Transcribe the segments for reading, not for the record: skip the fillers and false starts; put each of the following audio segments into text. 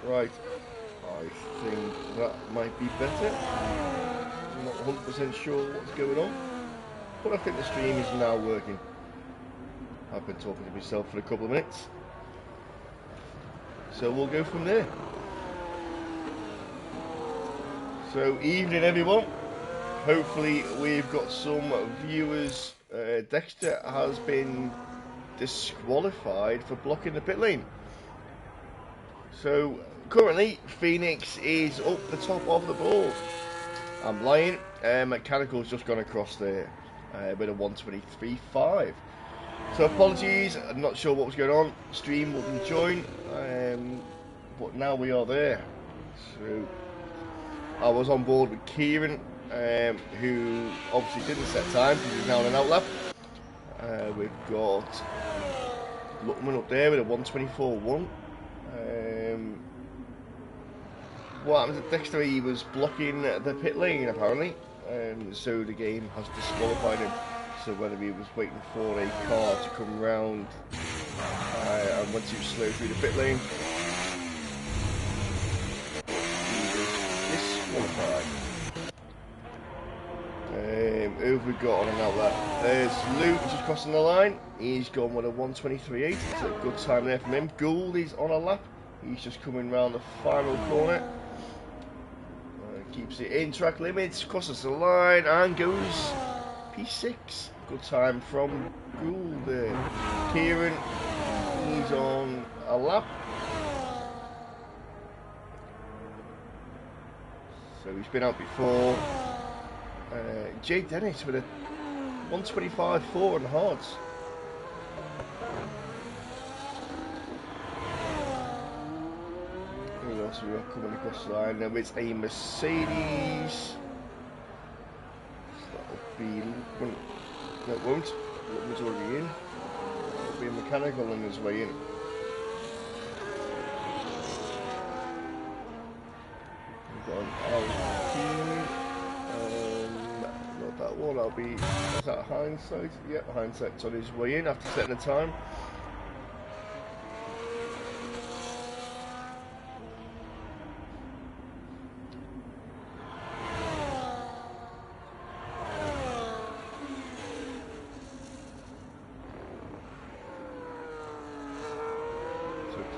Right, I think that might be better. I'm not 100% sure what's going on, but I think the stream is now working. I've been talking to myself for a couple of minutes, so we'll go from there. So, evening everyone. Hopefully we've got some viewers. Dexter has been disqualified for blocking the pit lane. So currently Phoenix is up the top of the board. I'm lying. Mechanical's just gone across there with a 123.5. So apologies, I'm not sure what was going on. Stream wouldn't join, but now we are there. So I was on board with Kieran, who obviously didn't set time because he's now on an outlap. We've got Luckman up there with a 124.1. What happens at Dexter? He was blocking the pit lane apparently, so the game has disqualified him. So whether he was waiting for a car to come round and went too slow through the pit lane, he was disqualified. Who have we got on an outlet? There's Luke just crossing the line. He's gone with a 123.8. It's a good time there from him. Gould is on a lap. He's just coming round the final corner. Keeps it in track limits, crosses the line and goes P6. Good time from Gould there. Kieran, he's on a lap. So he's been out before. Jay Dennis with a 125.4 on the hards. Who else we got coming across the line? Now it's a Mercedes. That'll be. No, it won't. Lookman's already in. It'll be a Mechanical on his way in. We've got an Alpine. Not that one. I'll be. Is that Hindsight? Yep, Hindsight's on his way in after setting the time.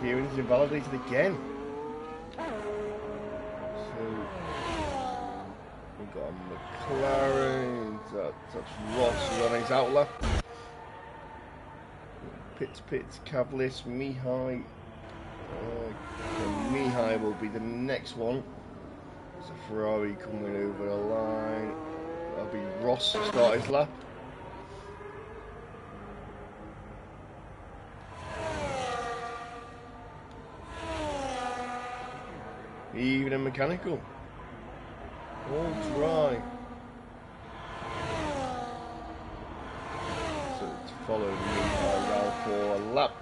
Kieran's invalidated again. So we've got a McLaren. That's Ross on his outlap. Pitts, Cavlis, Mihai. Mihai will be the next one. There's a Ferrari coming over the line. That'll be Ross to start his lap. Even a Mechanical. All dry. So it's followed me around for a lap.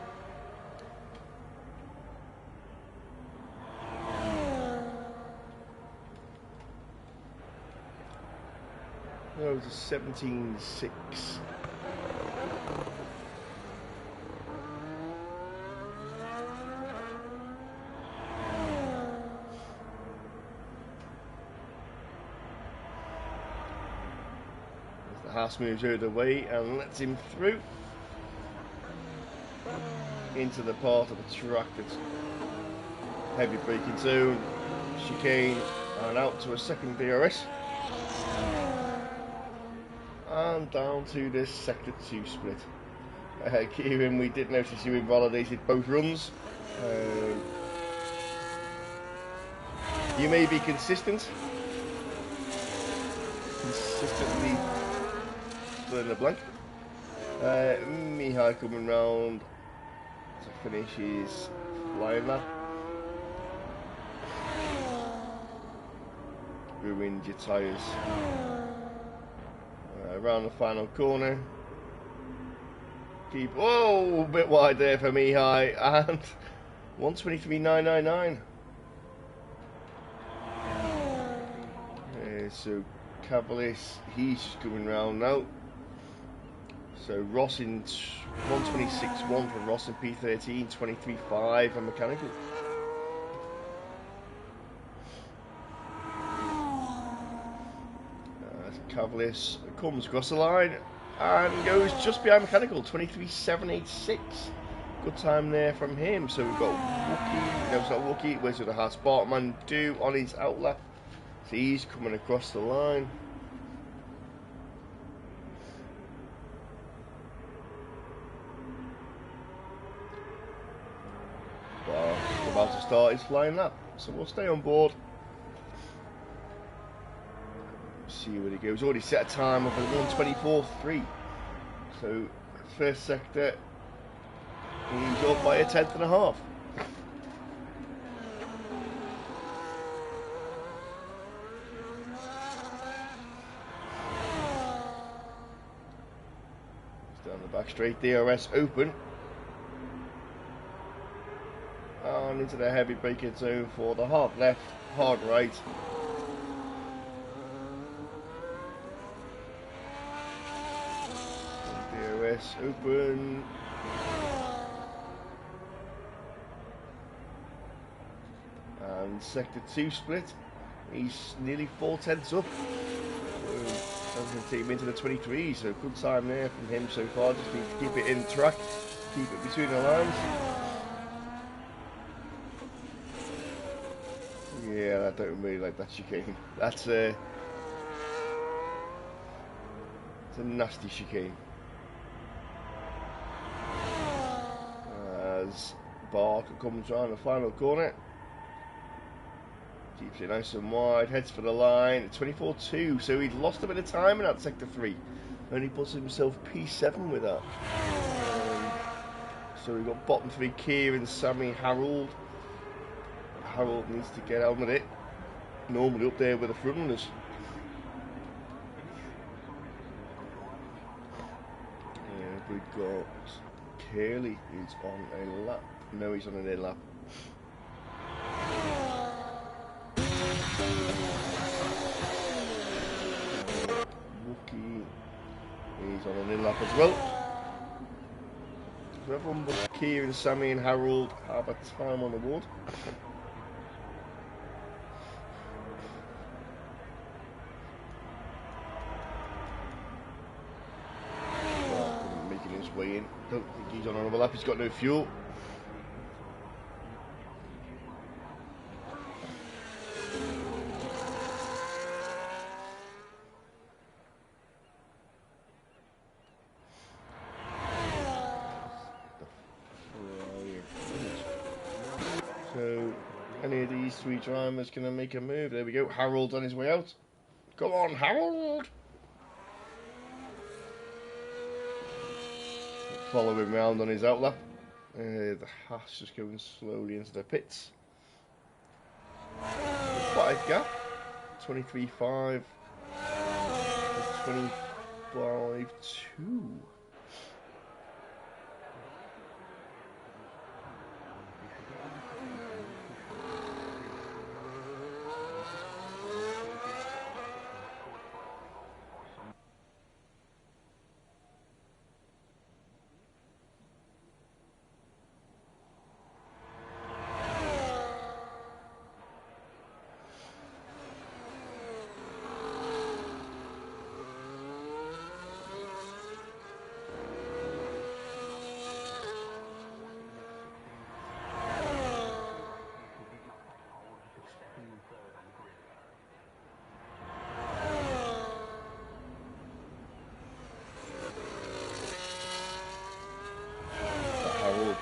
That was a 17.6. Haas moves out of the way and lets him through into the part of the track that's heavy braking zone, chicane, and out to a second DRS, and down to this sector 2 split. Kieran, we did notice you invalidated both runs. You may be consistently in the blank. Mihai coming round to finish his flying lap. Ruined your tyres. Around the final corner. Keep, whoa, a bit wide there for Mihai, and 123.999. So Cavalis, he's just coming round now. So Ross in 126.1 for Ross in P13, 23.5 and Mechanical. Cavalius comes across the line and goes just behind Mechanical, 23.786. Good time there from him. So we've got Wookie, no, it's not Wookie, where's the other half? Sparkman do on his outlap. So he's coming across the line. Well, he's about to start his flying lap, so we'll stay on board. See where he goes. Already set a time of 1:24.3. So first sector, he's up by 1/10.5. He's down the back straight. DRS open. And into the heavy braking zone for the hard left, hard right. DRS open. And sector 2 split. He's nearly 4/10 up. So I'm going to take him into the 23, so good time there from him so far. Just need to keep it in track, keep it between the lines. Yeah, I don't really like that chicane. That's it's a nasty chicane. As Barker comes around the final corner, keeps it nice and wide, heads for the line, 24.2, so he'd lost a bit of time in that sector 3. Only puts himself P7 with that. So we've got bottom 3, Kieran, Sammy, Harold. Harold needs to get on with it. Normally up there with the front runners. And we've got Curly, who's on a lap. No, he's on an in lap. Wookie, he's on an in lap as well. So everyone but Kieran, Sammy and Harold have a time on the board. Making his way in. Don't think he's on another lap, he's got no fuel. So, any of these 3 drivers going to make a move? There we go. Harold's on his way out. Come on, Harold! Follow him round on his outlap. The Haas just going slowly into the pits. Quite a gap. 23.5 to 25.2.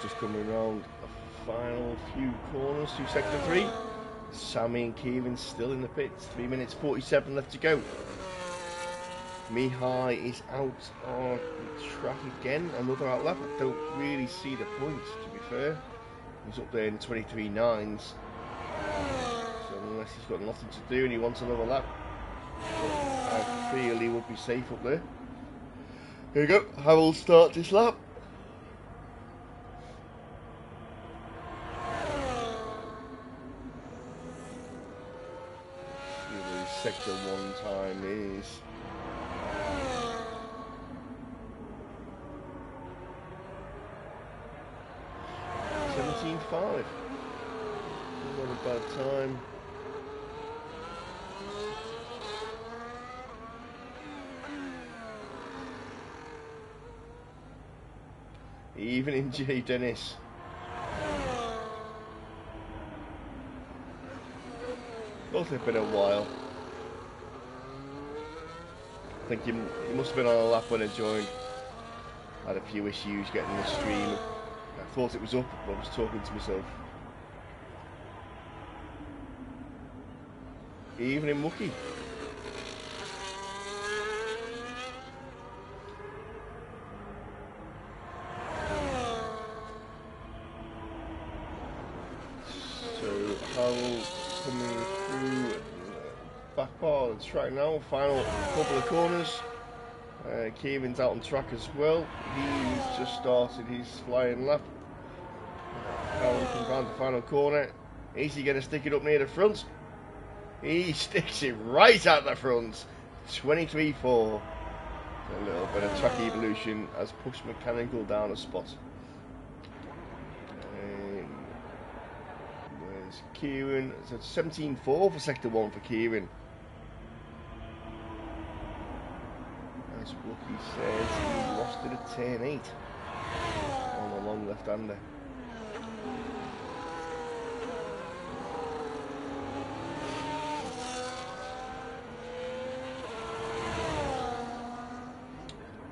Just coming around the final few corners to sector 3. Sammy and Kieran still in the pits. 3 minutes 47 left to go. Mihai is out on track again. Another outlap. I don't really see the point, to be fair. He's up there in 23.9s. So unless he's got nothing to do and he wants another lap, I feel he would be safe up there. Here we go. Harold starts this lap. Sector 1 time is 17.5. Not a bad time. Evening, Jay Dennis. Both have been a while. I think he must have been on a lap when I joined. I had a few issues getting the stream. I thought it was up, but I was talking to myself. Evening, Wookie. So, Harold coming through back part of the track now. Final couple of corners. Kieran's out on track as well. He's just started his flying lap. Harold comes round the final corner. Is he going to stick it up near the front? He sticks it right at the front. 23.4. A little bit of track evolution has pushed Mechanical down a spot. Where's Kieran? So 17.4 for sector 1 for Kieran. As Wookie says, he lost it at turn 8 on the long left-hander.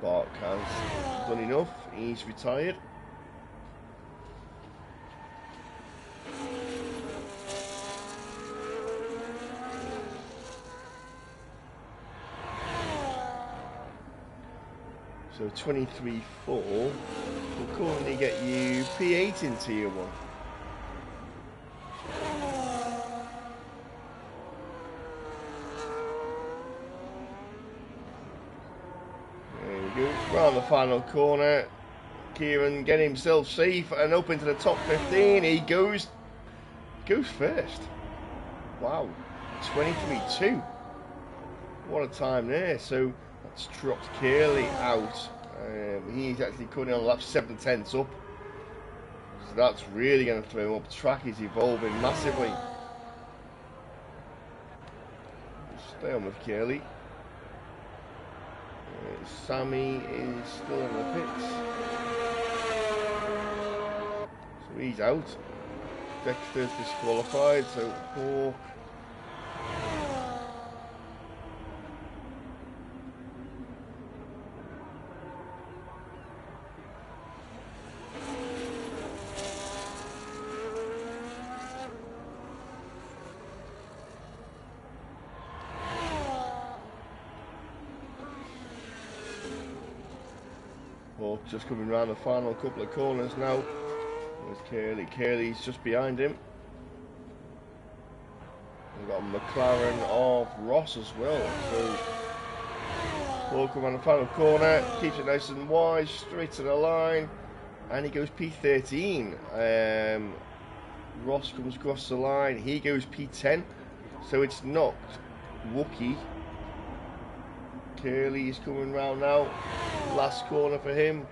Bark has done enough, he's retired. So 23.4 will currently get you P8 in Tier 1. There we go. Round the final corner. Kieran getting himself safe and up into the top 15. He goes first. Wow. 23.2. What a time there. So that's dropped Curly out. He's actually currently on lap 7/10 up. So that's really going to throw him up. The track is evolving massively. Stay on with Curly. Sammy is still in the pits. So he's out. Dexter's disqualified, so Hawk. Hawk just coming around the final couple of corners now. There's Curly. Curly's just behind him. We've got a McLaren of Ross as well. So Hawk around the final corner, keeps it nice and wide, straight to the line, and he goes P13. Ross comes across the line, he goes P10. So it's knocked Wookie. Curly is coming round now. Last corner for him.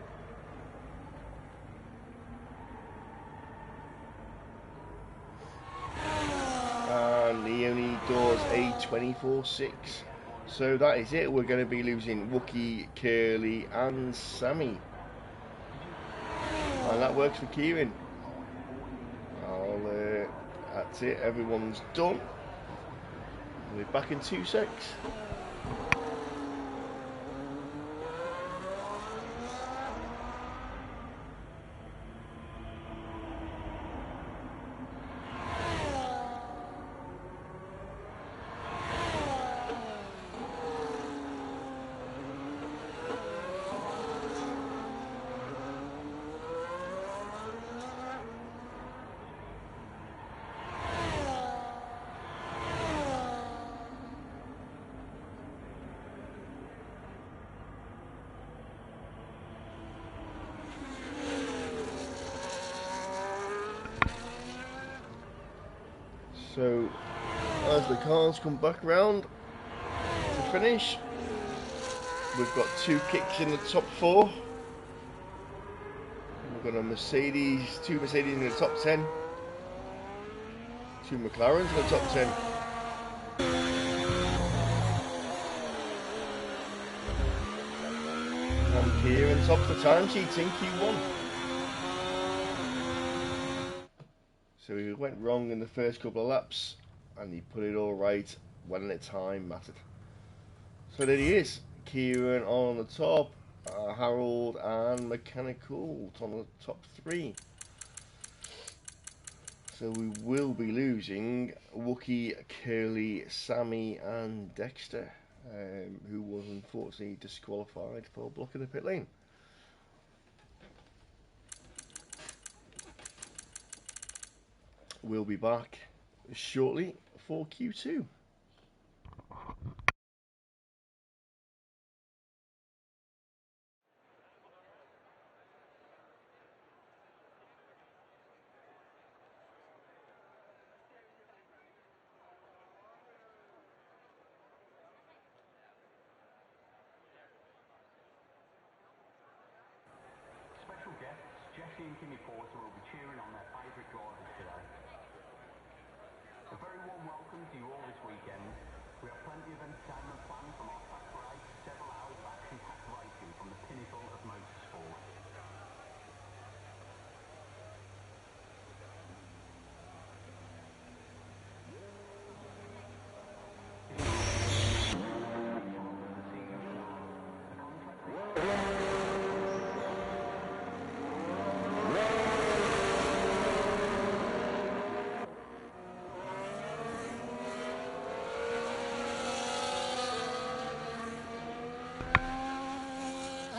And he only does a 24.6. So that is it. We're going to be losing Wookie, Curly and Sammy. And that works for Kieran. That's it. Everyone's done. We'll be back in 2 secs. So, as the cars come back round to finish, we've got 2 kicks in the top 4. We've got a Mercedes, 2 Mercedes in the top 10, 2 McLarens in the top 10. And Kieran tops the timesheets in Q1. So he went wrong in the first couple of laps, and he put it all right when the time mattered. So there he is, Kieran on the top, Harold and Mechanical on the top three. So we will be losing Wookie, Curly, Sammy and Dexter, who was unfortunately disqualified for blocking the pit lane. We'll be back shortly for Q2. Special guests, Jesse and Kimmy Porter will be cheering on their favourite drivers today. A very warm welcome to you all this weekend. We have plenty of entertainment planned from our track parade to several hours of action-packed racing from the pinnacle of motorsport.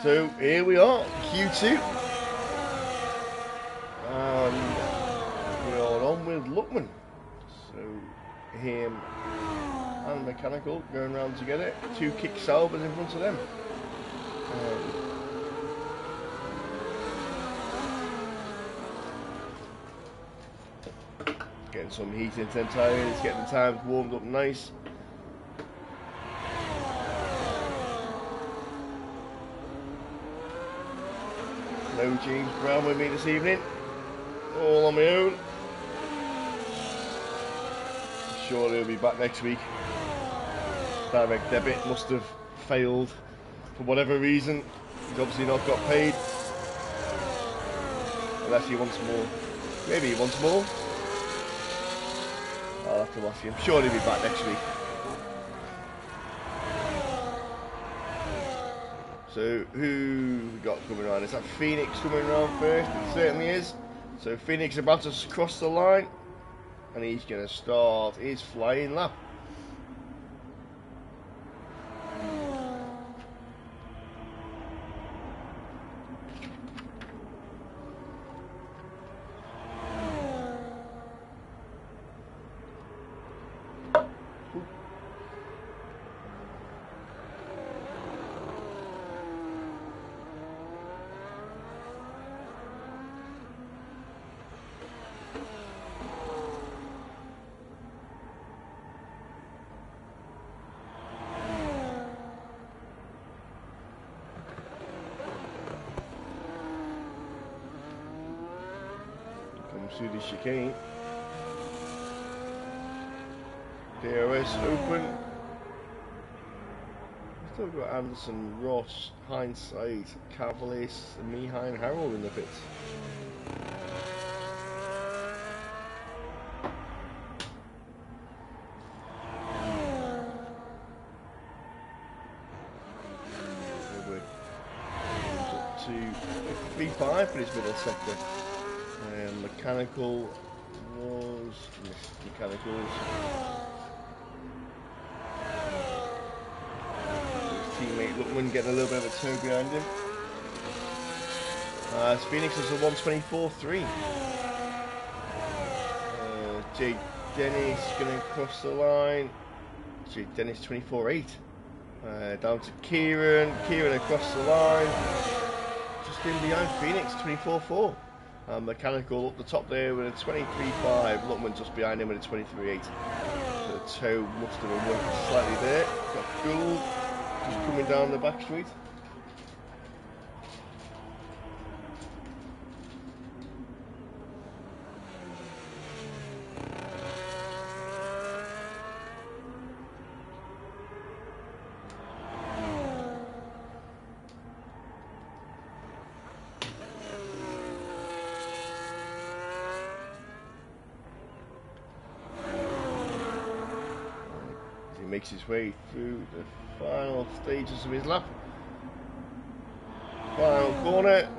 So here we are, Q2. And we are on with Luckman. So him and Mechanical going around together. Two kick salvers in front of them. Getting some heat into them tyres, getting the tyres warmed up nice. No James Brown with me this evening, all on my own. I'm sure he'll be back next week. Direct debit must have failed for whatever reason. He's obviously not got paid. Unless he wants more. Maybe he wants more. I'll have to ask him. I'm sure he'll be back next week. So who we got coming around? Is that Phoenix coming around first? It certainly is. So Phoenix about to cross the line, and he's going to start his flying lap. Through the chicane. DRS open. Still got Anderson, Ross, Hindsight, Cavalis, and Mihai and Harold in the pits. Up to 3.5 for this middle sector. Mechanical was mechanicals. His teammate Luckman getting a little bit of a toe behind him. Phoenix is a 124.3. Jake Dennis gonna cross the line. Jake Dennis 24.8. Down to Kieran. Kieran across the line. Just in behind Phoenix 24.4. Mechanical up the top there with a 23.5. Luckman just behind him with a 23.8. The toe must have been working slightly there. Got Gould just coming down the back street. he makes his way through the final stages of his lap. Final corner.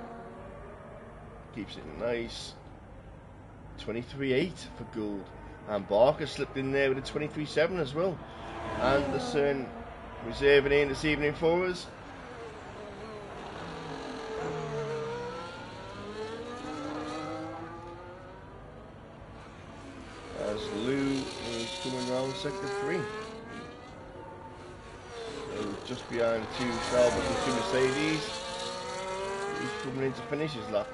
Keeps it nice. 23.8 for gold. And Barker slipped in there with a 23.7 as well. Anderson reserving in this evening for us. As Lou is coming around sector 3. So just behind the two Salvos and two Mercedes. He's coming in to finish his lap.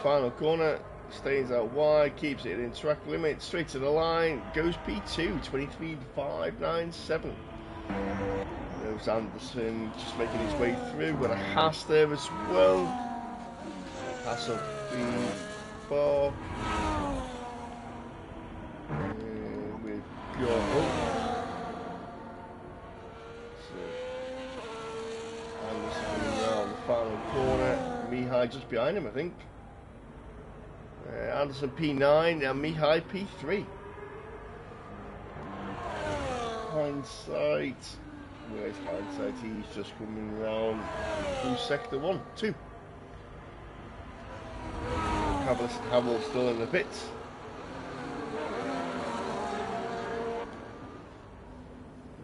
Final corner, stays out wide, keeps it in track limit, straight to the line, goes P2, 23.597. There's Anderson just making his way through, got a Haas there as well. Pass up B4. We've got Anderson coming around the final corner, Mihai just behind him, I think. Anderson P9 and Mihai P3. Hindsight. Where's Hindsight? He's just coming around through sector 1, 2. Havel still in the pits.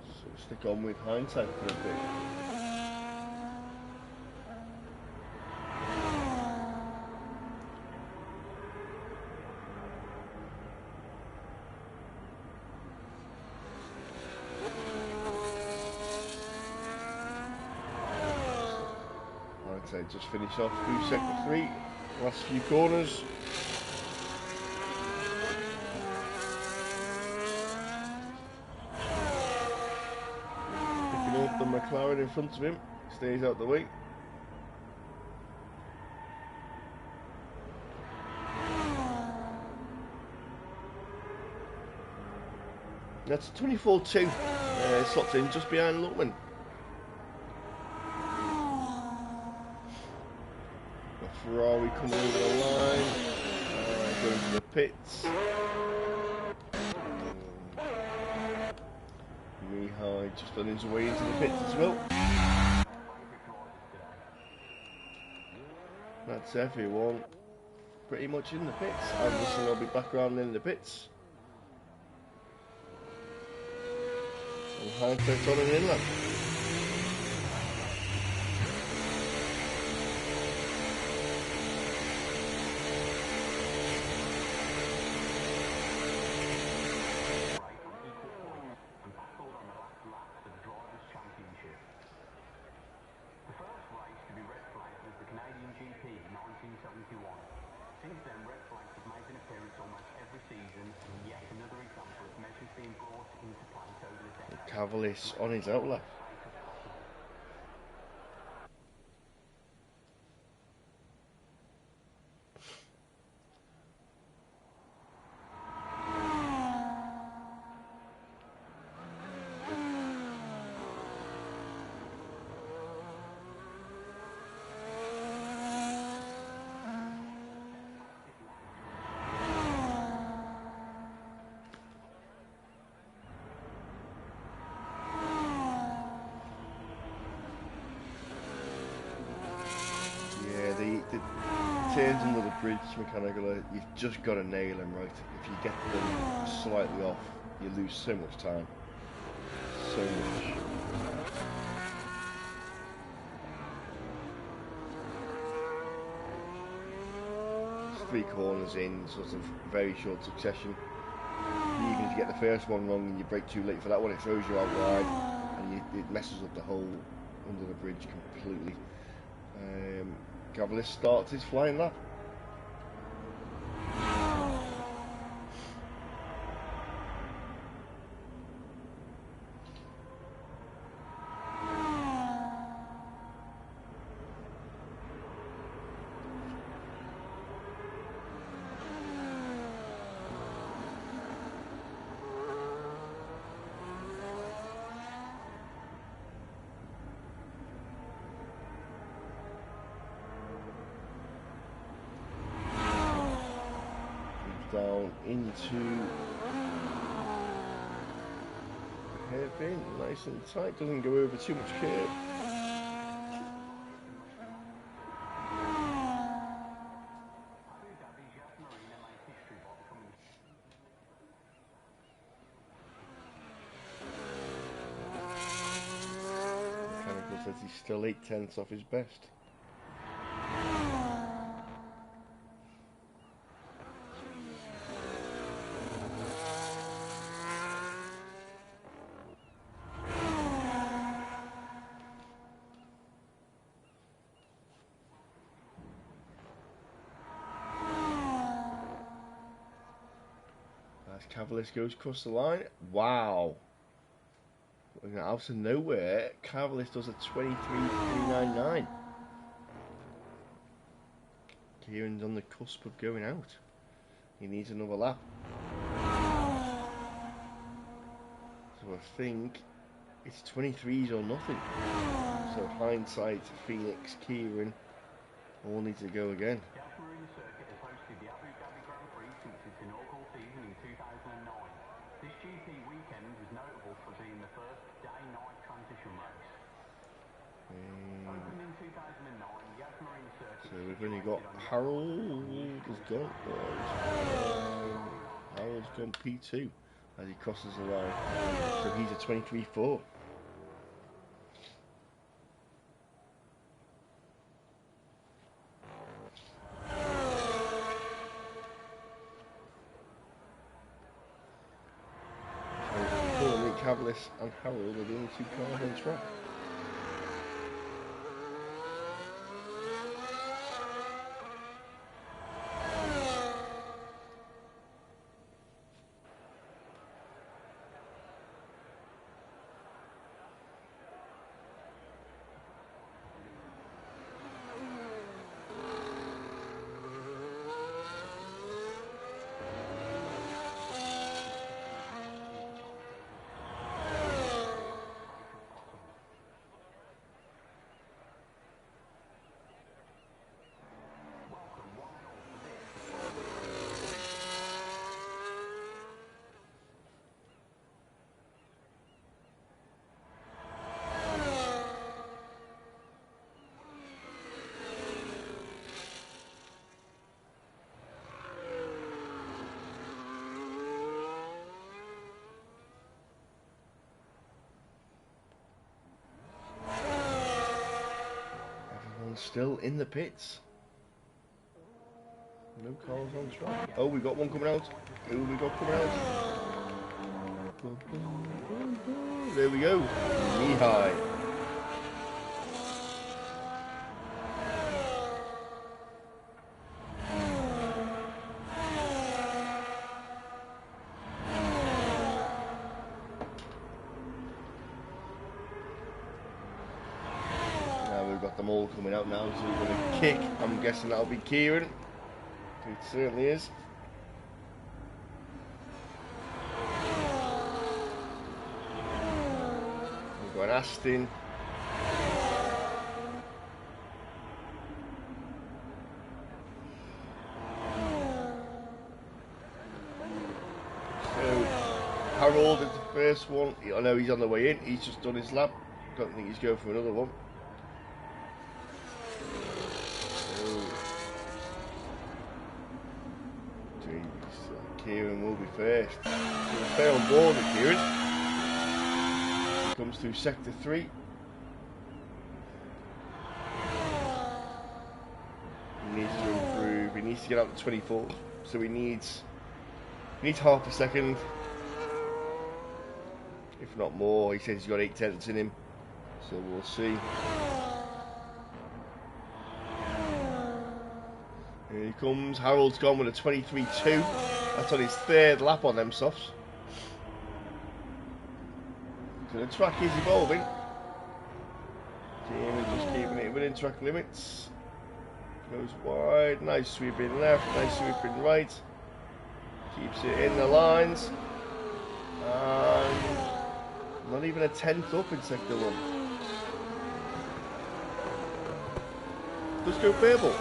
So stick on with Hindsight for a bit. Just finish off through sector 3, last few corners. Picking up the McLaren in front of him, stays out the way. That's 24.2, slots in just behind Lutman. Ferrari coming over the line, going to the pits. Mihai just on his way into the pits as well. That's everyone pretty much in the pits. Anderson will be back around in the pits. And Hindsight's on an inlet. Since then, red flags have made an appearance almost every season, and yet another example of measures being brought into place over the decades. Cavalis on his outlet. The turns under the bridge mechanical, you've just got to nail them right. If you get them slightly off, you lose so much time. So much. It's 3 corners in sort of very short succession. Even if you get the first one wrong and you brake too late for that one, it throws you out wide and it messes up the whole under the bridge completely. Cavalis starts his flying lap. down into hairpin, nice and tight, doesn't go over too much curb. Mechanical says he's still 8/10 off his best. Cavalis goes across the line. Wow. Out of nowhere, Cavalis does a 23.399. Kieran's on the cusp of going out. He needs another lap. So I think it's 23s or nothing. So hindsight, Phoenix, Kieran all need to go again. The Abu Dhabi Grand Prix since its inaugural season in 2009. This GP weekend is notable for being the first day-night transition race. Opened in 2009, Yas Marine Circuit. So we've only got Harold has gone. Harold's gone P2 as he crosses the line. So he's a 23.4. Cavalis and Harold are the only two cars on track. Still in the pits. No cars on track. Oh, we got one coming out. Who we got coming out? There we go. Knee high. Them all coming out now, so we're going to kick. I'm guessing that'll be Kieran. It certainly is. We've got Aston. So Harold is the first one. I know he's on the way in. He's just done his lap. Don't think he's going for another one. Kieran will be first. So we'll stay on board with Kieran. Comes through sector 3. He needs to improve. He needs to get up to 24. So he needs half a second, if not more. He says he's got 8/10 in him. So we'll see. Here he comes. Harold's gone with a 23.2. That's on his third lap on them softs. So the track is evolving. Kieran just keeping it within track limits. Goes wide. Nice sweeping left. Nice sweeping right. Keeps it in the lines. And not even a 10th up in sector 1. Let's go purple.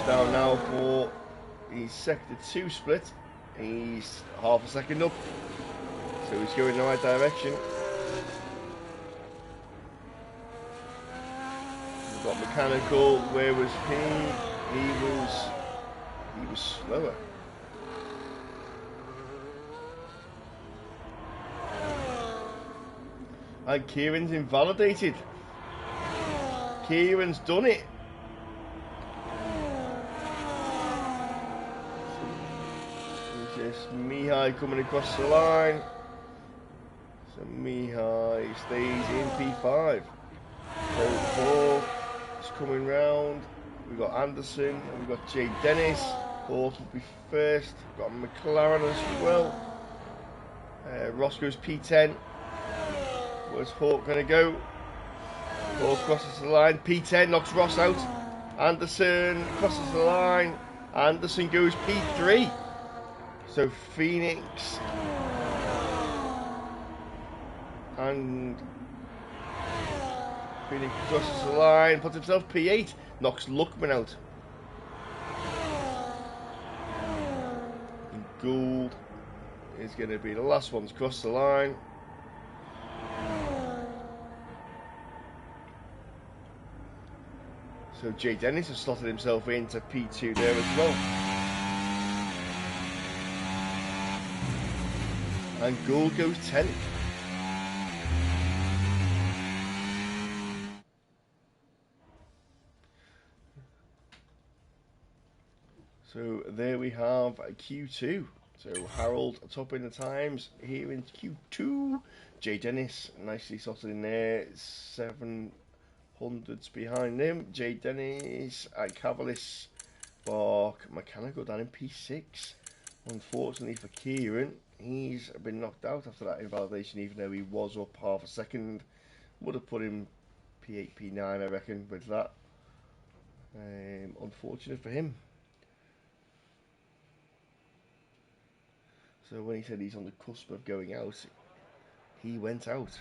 down now for his sector 2 split. He's half a second up, so he's going in the right direction. We've got Mechanical. Where was he? He was slower. And Kieran's invalidated. Kieran's done it. It's just Mihai coming across the line. So Mihai stays in P5. So 4 is coming round. We've got Anderson and we've got Jay Dennis. 4th will be first. We've got McLaren as well. Roscoe's P10. Where's Hawk going to go? Hawk crosses the line. P10 knocks Ross out. Anderson crosses the line. Anderson goes P3. So Phoenix and Phoenix crosses the line, puts himself P8, knocks Luckman out. And Gould is going to be the last one to cross the line. So Jay Dennis has slotted himself into P2 there as well. And Gould goes 10th. So there we have Q2. So Harold topping the times here in Q2. Jay Dennis nicely slotted in there, 700s behind him. Jay Dennis and Cavalis Bark Mechanical down in P6. Unfortunately for Kieran, he's been knocked out after that invalidation, even though he was up half a second. Would have put him P8, P9, I reckon, with that. Unfortunate for him. So when he said he's on the cusp of going out, he went out.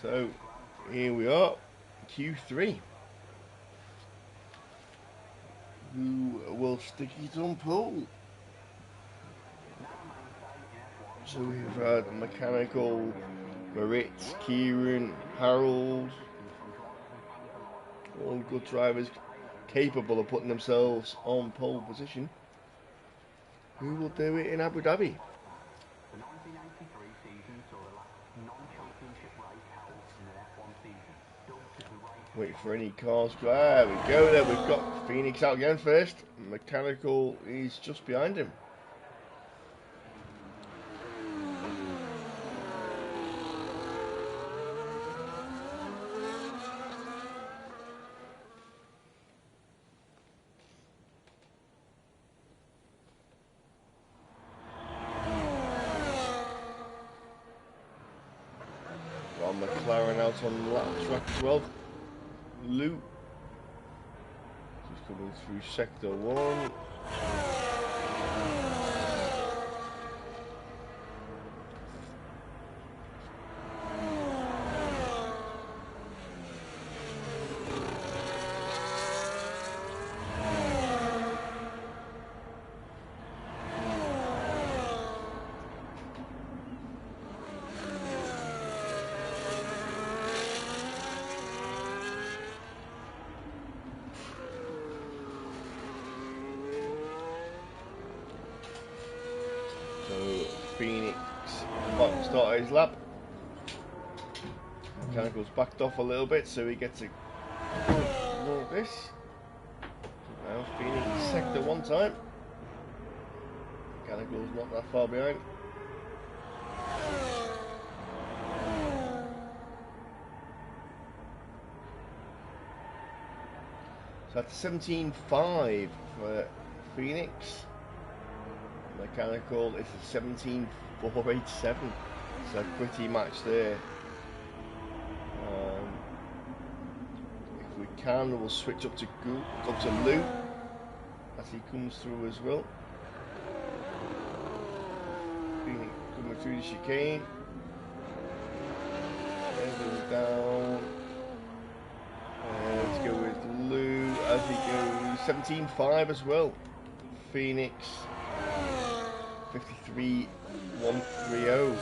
So here we are, Q3. Who will stick it on pole? So we've had Mechanical, Moritz, Kieran, Harold, all good drivers capable of putting themselves on pole position. Who will do it in Abu Dhabi? The 1983 season saw the last non-championship race held in the F1 season. Dubbed as the race. Wait for any cars. There we go. There we've got Phoenix out again first. Mechanical is just behind him. McLaren out on lap track 12. Luke just coming through sector 1. Phoenix about to start his lap. Mechanical's backed off a little bit, so he gets a look at this. Now Phoenix sector 1 time. Mechanical's not that far behind. So that's 17.5 for Phoenix. Mechanical is a 17.487. So pretty match there. can, we'll switch up to Lou as he comes through as well. Coming through the chicane. Everything down. Let's go with Lou as he goes 17.5 as well. Phoenix 53.130.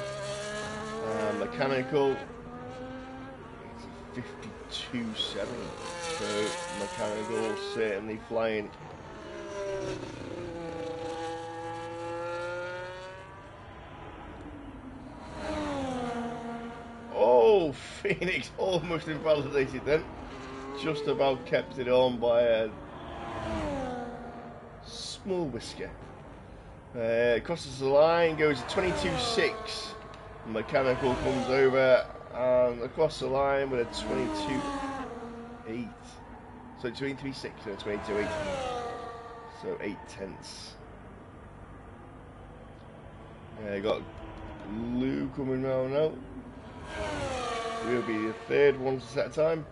Mechanical 52.7. So Mechanical certainly flying. Oh, Phoenix almost invalidated then. Just about kept it on by a small whisker. Crosses the line, goes to 22.6. Mechanical comes over and across the line with a 22.8. So 23.6 and a 22.8. So 0.8. Got Lou coming round now. We'll be the third one to set a time.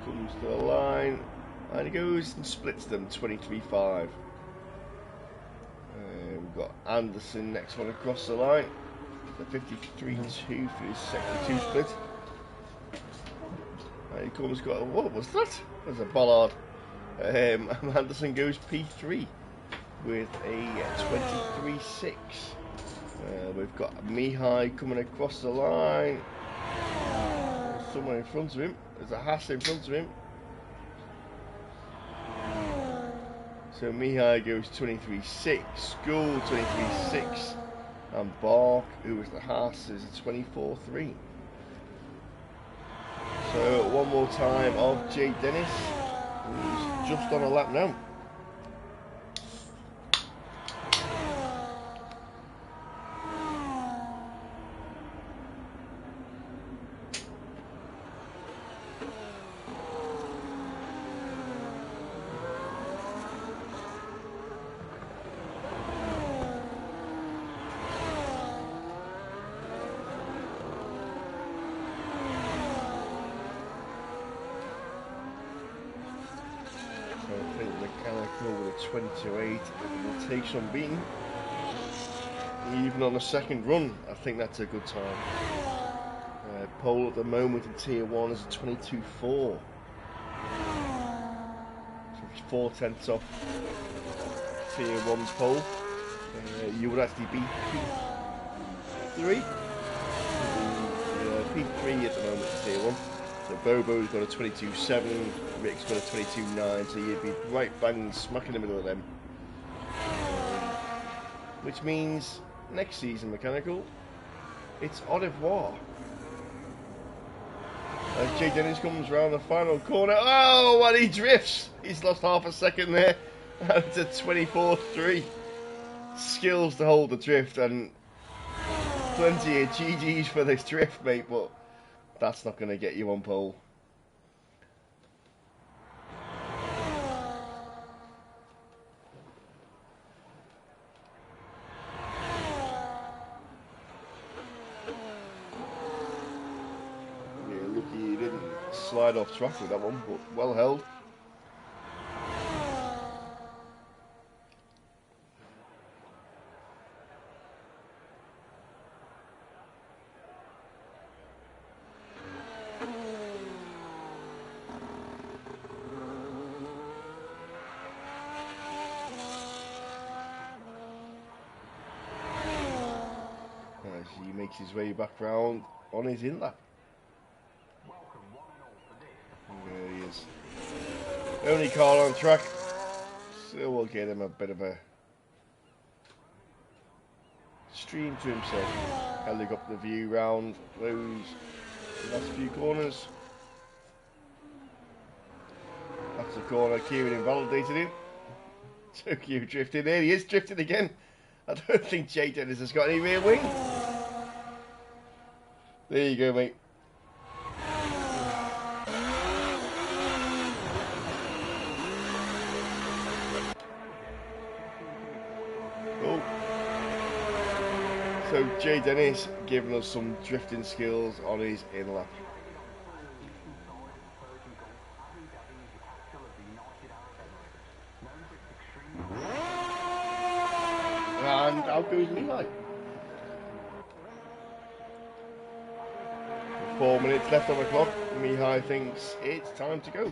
Comes to the line and he goes and splits them 23.5. We've got Anderson next one across the line. The 53.2 for his sector 2 split. And he comes got what was that? There's a bollard. Anderson goes P3 with a 23.6. We've got Mihai coming across the line. There's someone in front of him. There's a Haas in front of him. So Mihai goes 23.6. School 23.6. And Bark, who was the Haas, is a 24.3. So one more time of Jay Dennis, who's just on a lap now. Mechanical with a 22.8 will take some beating. Even on the second run, I think that's a good time. Pole at the moment in Tier 1 is a 22.4. So it's 4/10 off Tier 1's pole. You would actually be P3. P3 at the moment in Tier 1. So Bobo's got a 22.7, Rick's got a 22.9, so you'd be right bang smack in the middle of them. Which means next season, Mechanical, it's au revoir. As Jay Dennis comes round the final corner, oh, and he drifts! He's lost half a second there. It's a 24.3. Skills to hold the drift, and plenty of GGs for this drift, mate, but that's not going to get you on pole. Yeah, lucky he didn't slide off track with that one, but well held. He makes his way back round on his in lap. There he is. Only car on track, so we'll get him a bit of a stream to himself. Helicopter view round those last few corners. That's the corner Kieran invalidated him. Tokyo drifting. There he is, drifting again. I don't think Jay Dennis has got any rear wing. There you go, mate. Oh. So Jay Dennis giving us some drifting skills on his in lap. And out goes Lehigh. 4 minutes left on the clock. Mihai thinks it's time to go.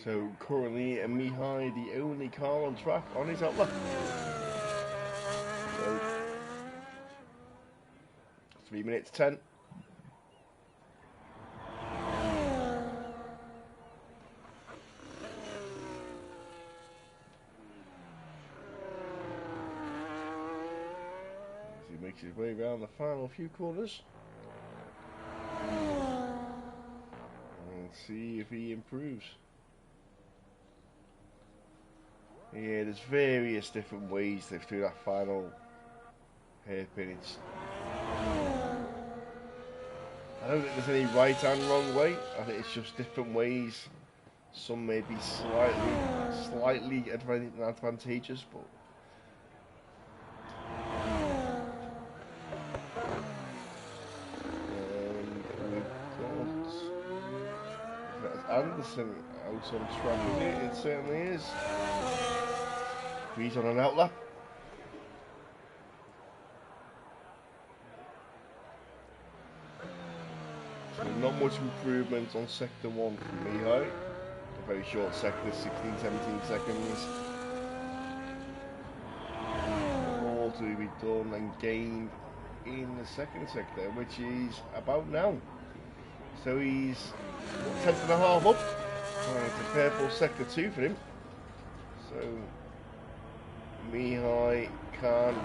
So currently Mihai the only car on track on his outlap. So 3 minutes 10. As he makes his way around the final few corners. And see if he improves. Yeah, there's various different ways to do that final hairpin. I don't think there's any right and wrong way. I think it's just different ways. Some may be slightly advantageous, but that's Anderson out on track, isn't it? It certainly is. He's on an outlap. So not much improvement on sector 1 for Mihai. A very short sector, 16-17 seconds. All to be done and gained in the second sector, which is about now. So he's 10th and a half up. It's a purple sector 2 for him. So Mihai can't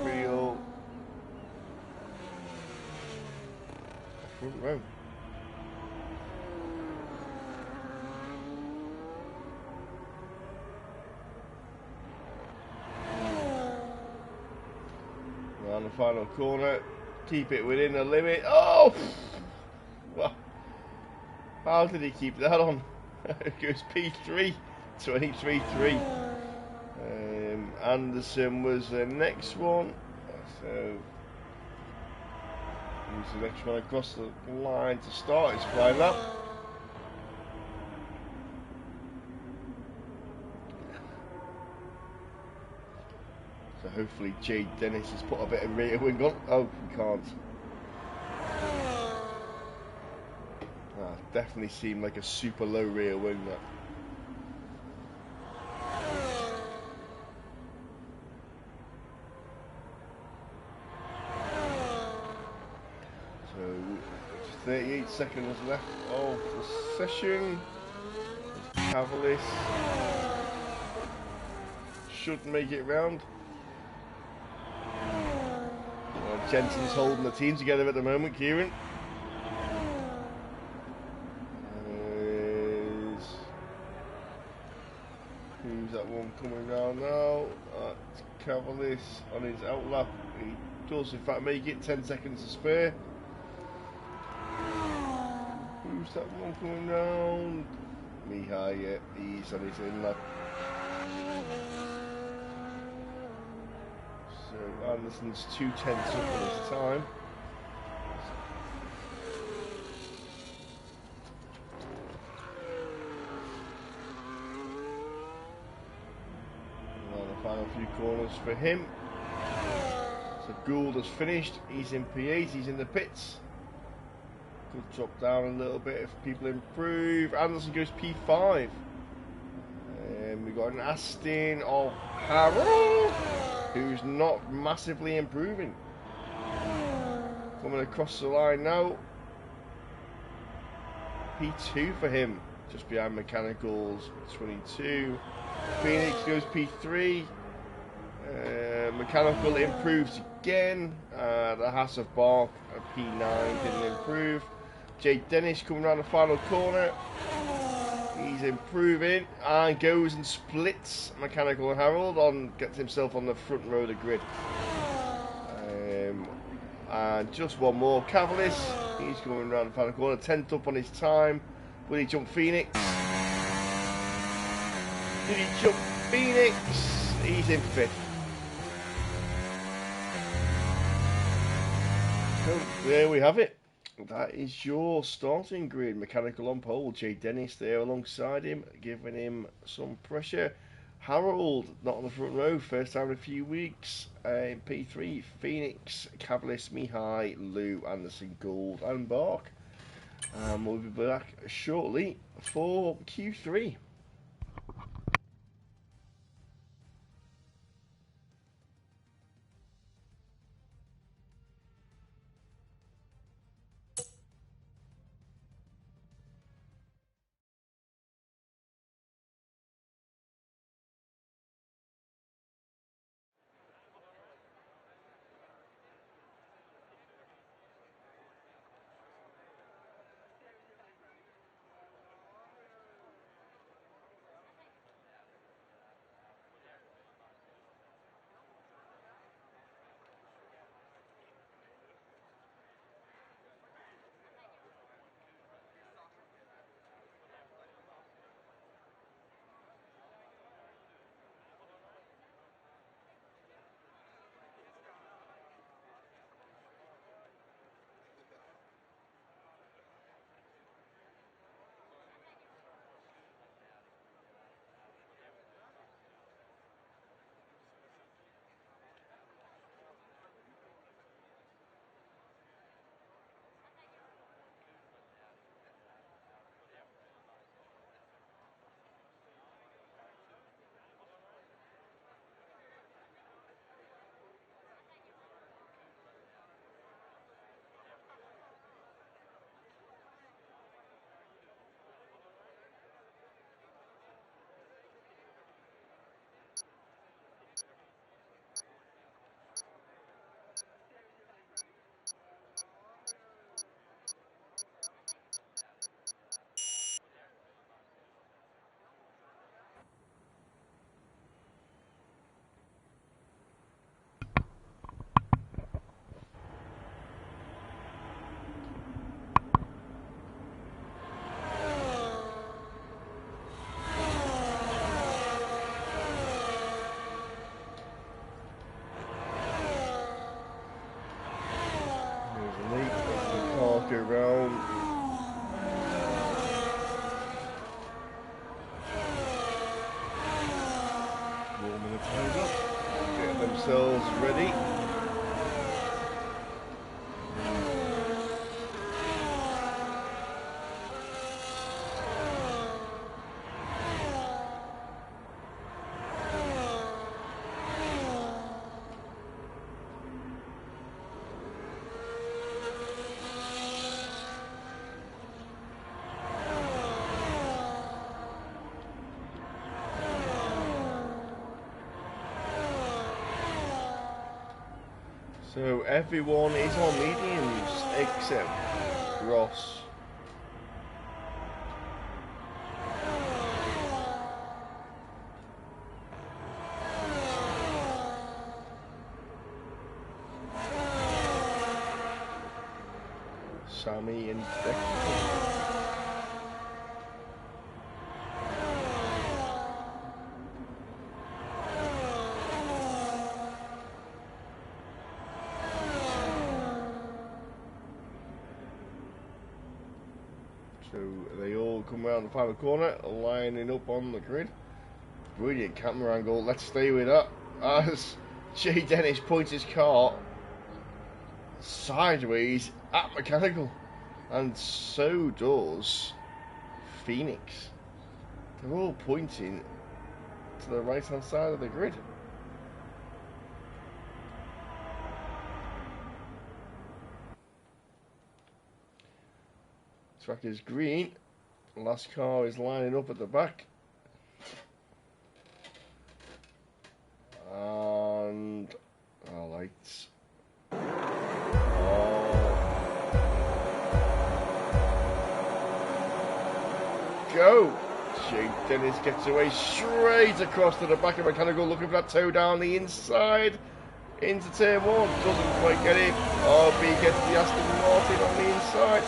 feel front row. Around the final corner, keep it within the limit. Oh! Well, how did he keep that on? It goes P3, 23.3. Anderson was the next one, so he's the next one across the line to start his fly lap. So hopefully Jade Dennis has put a bit of rear wing on. Oh, he can't. Definitely seemed like a super low rear wing that. So 38 seconds left of the session. Cavalis should make it round. Jensen's holding the team together at the moment, Kieran. Who's that one coming down now? Cavalis on his outlap. He does in fact make it, 10 seconds to spare. Who's that one coming down? Mihai, yeah, he's on his inlap. So Anderson's 2/10 up for this time. Final few corners for him. So Gould has finished. He's in P8. He's in the pits. Could drop down a little bit if people improve. Anderson goes P5. we got an Aston of Harold, who's not massively improving. Coming across the line now. P2 for him, just behind Mechanicals 22. Phoenix goes P3. Mechanical improves again. The Haas of Bark P9 didn't improve. Jake Dennis coming around the final corner. He's improving and goes and splits Mechanical and Harold on, gets himself on the front row of the grid. And just one more. Cavalis, he's coming around the final corner, 10th up on his time. Will he jump Phoenix? Did he jump Phoenix? He's in 5th. So there we have it. That is your starting grid. Mechanical on pole. Jay Dennis there alongside him, giving him some pressure. Harold not on the front row, first time in a few weeks. P3, Phoenix, Cavalis, Mihai, Lou, Anderson, Gould, and Bark. We'll be back shortly for Q3. Go round. Warming the toes up, getting themselves ready. So everyone is on mediums except Ross. Sammy and Becky. So they all come around the final corner, lining up on the grid. Brilliant camera angle. Let's stay with that as Jay Dennis points his car sideways at Mechanical, and so does Phoenix. They're all pointing to the right hand side of the grid. Track is green. Last car is lining up at the back. And our lights. Go! Jake Dennis gets away straight across to the back of Mechanical, looking for that toe down the inside into turn 1. Doesn't quite get it. RB gets the Aston Martin on the inside.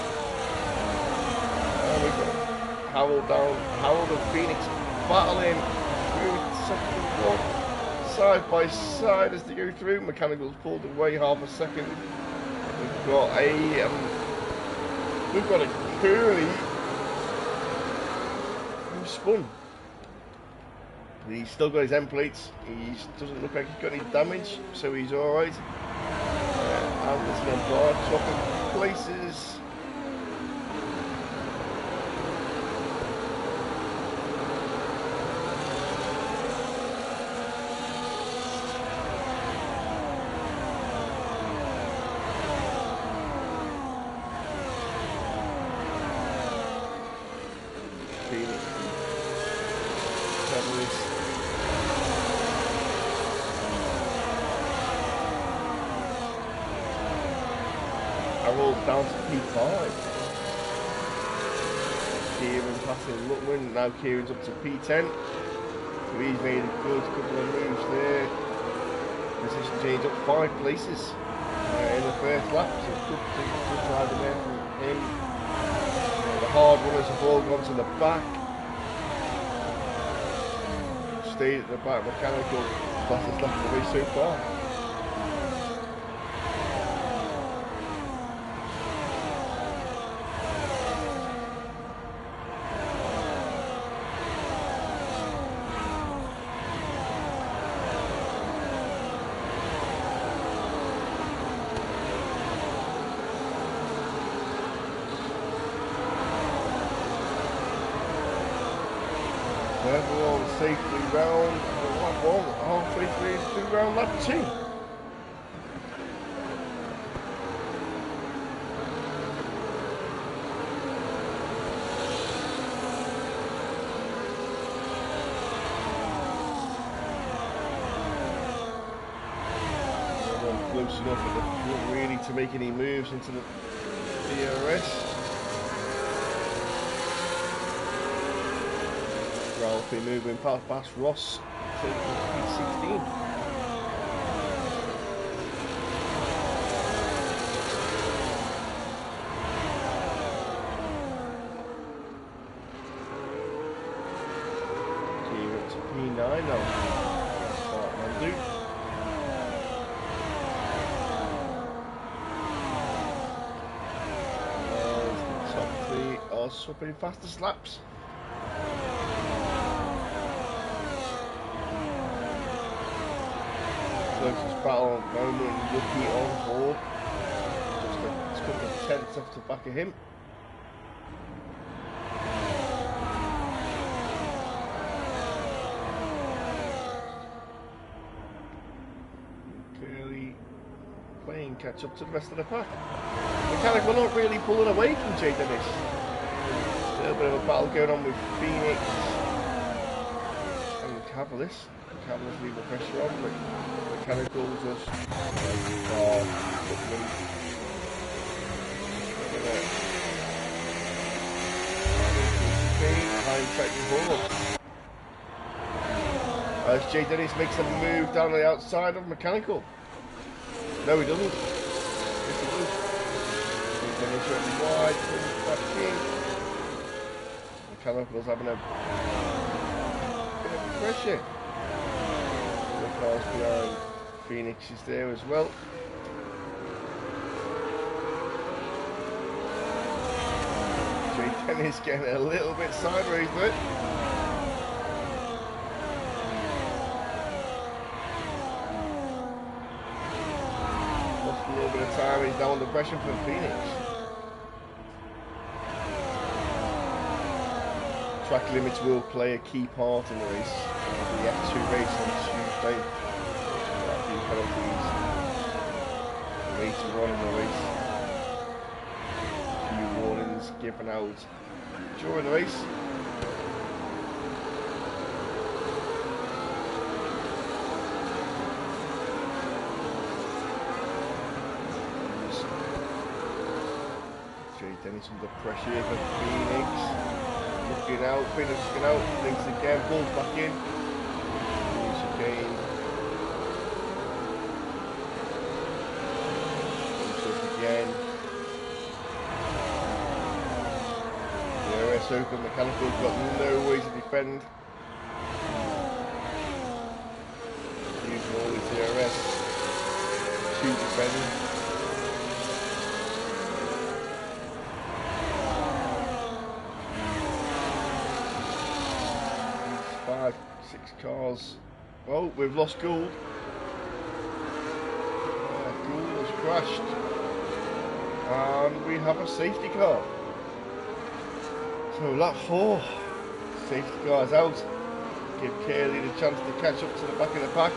And we've got Harold down. Harold and Phoenix battling through second and 1. Side by side as they go through. Mechanical's pulled away half a second. We've got a Curly who spun. He's still got his end plates. He doesn't look like he's got any damage, so he's alright. Anderson and Bard swapping places. Down to P5. Kieran passing Lutman, now Kieran's up to P10. So he's made a good couple of moves there. Position change up 5 places in the first lap, so good driving there from him. The hard runners have all gone to the back. Stayed at the back, Mechanical fastest left the race so far. Everyone safely round lap 1, halfway through round lap 2. Everyone close enough at the front really to make any moves into the DRS. Ralphie moving past Ross, taking P16. Team up to P9 now. Start Mandu. The top 3 are swapping fastest laps. Closest battle moment, Rookie on board. Just a couple of tenths off the back of him. Curly playing catch up to the rest of the pack. Mechanical not really pulling away from Jay Dennis. Still a bit of a battle going on with Phoenix and Cavalis. Cavalis leave the pressure on, but Mechanical just as Jay Dennis makes a move down the outside of Mechanical. No, he doesn't. Yes, he does. Jay Dennis running wide, back in. Mechanical's having a bit of pressure. The cars behind Phoenix is there as well. Jay Dennis getting a little bit sideways there. Lost a little bit of time, he's now under pressure from Phoenix. Track limits will play a key part in the race. the F2 race on Tuesday. A few penalties later on in the race. A few warnings given out during the race. Dennis under pressure for Phoenix. Looking out, Phoenix looking out, thinks again, pulls back in. Chicane. Comes up again. The RS open, Mechanical's got no way to defend. Using all his DRS to defend. 6 cars. Oh, we've lost Gould. Gould has crashed. And we have a safety car. So lap 4. Safety car's out. Give Curly the chance to catch up to the back of the pack.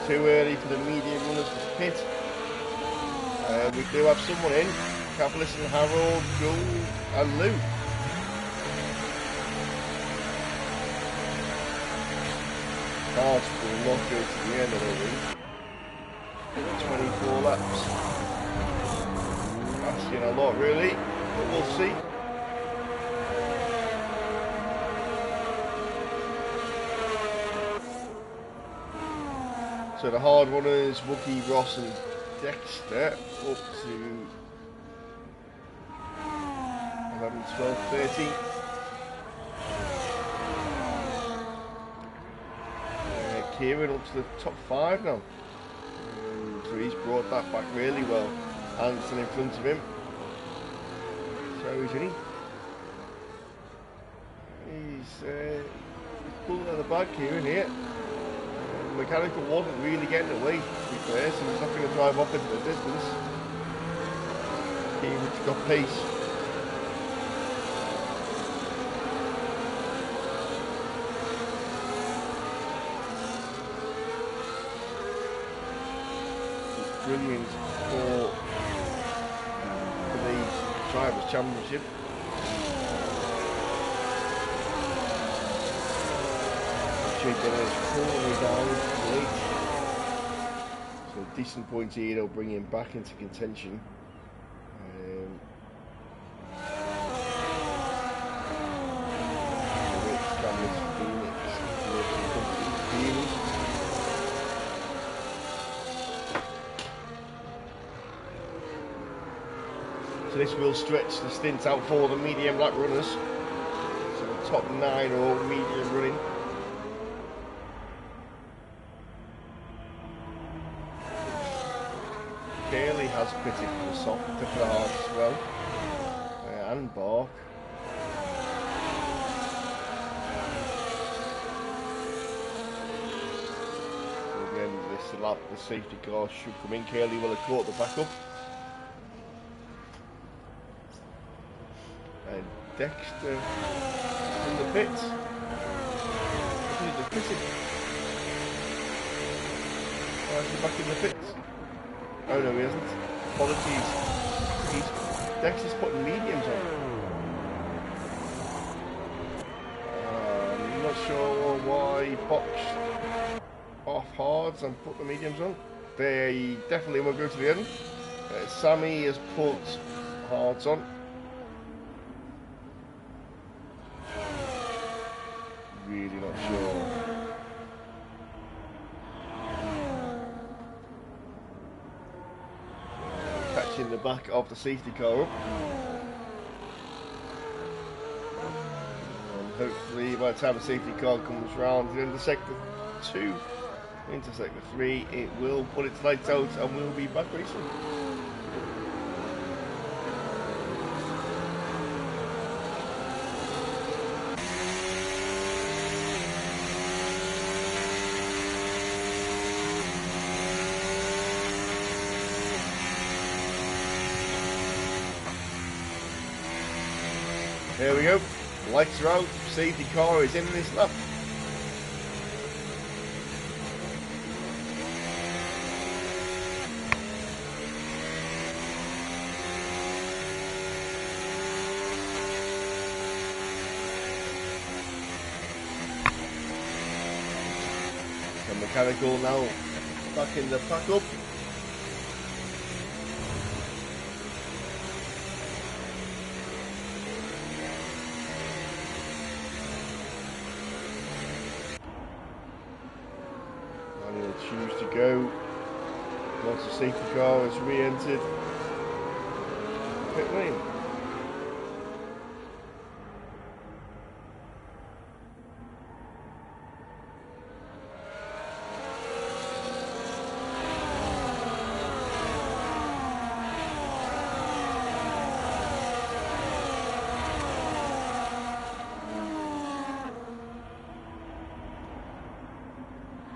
Too early for the medium runners to pit. We do have someone in. Capitalist and Harold, Gould and Lou. Cars will not go to the end of the week. 24 laps. Asking a lot really, but we'll see. So the hard runners, Wookie, Ross and Dexter up to 11, 12, 13. Kieran up to the top 5 now. So he's brought that back really well. Anderson in front of him. So isn't he? He's pulling out the bag, Kieran here. Mechanical wasn't really getting away, to be fair, so he's not going to drive off into the distance. Kieran's got pace. Brilliant for the Drivers' Championship. Chicken is falling down late. So a decent point here, they'll bring him back into contention. So this will stretch the stint out for the medium lap runners. So the top 9 are all medium running. Bailey has pitted for the soft, for the hard as well. And Bark. So at the end of this lap, the safety car should come in. Curly will have caught the backup. Dexter in the pits. He's just pitting. Oh, is he back in the pits? Oh no, he isn't. Apologies. Dexter's putting mediums on. I'm not sure why he boxed off hards and put the mediums on. They definitely won't go to the end. Sammy has put hards on. Really not sure. Catching the back of the safety car up. And hopefully by the time the safety car comes round into sector 2, into sector 3, it will put its lights out and we'll be back racing. There we go, lights are out, safety car is in this lap. Mechanical now back in the pack up. And he'll choose to go once the safety car has re-entered pit lane.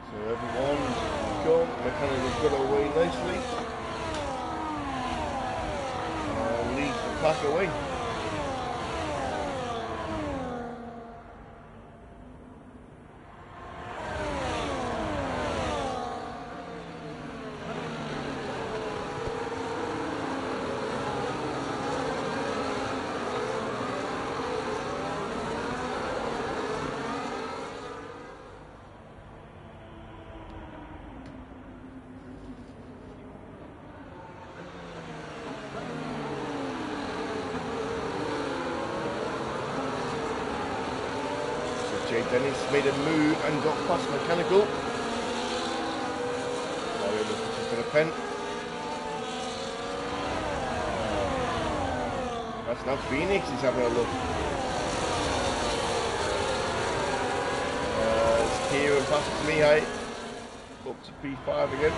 So everyone's gone, Mechanical's got away nicely. Leads the pack away. Dennis made a move and got past Mechanical. Mario looking for the pen. That's now Phoenix is having a look. It's Kieran passes to Mihai. Up to P5 again.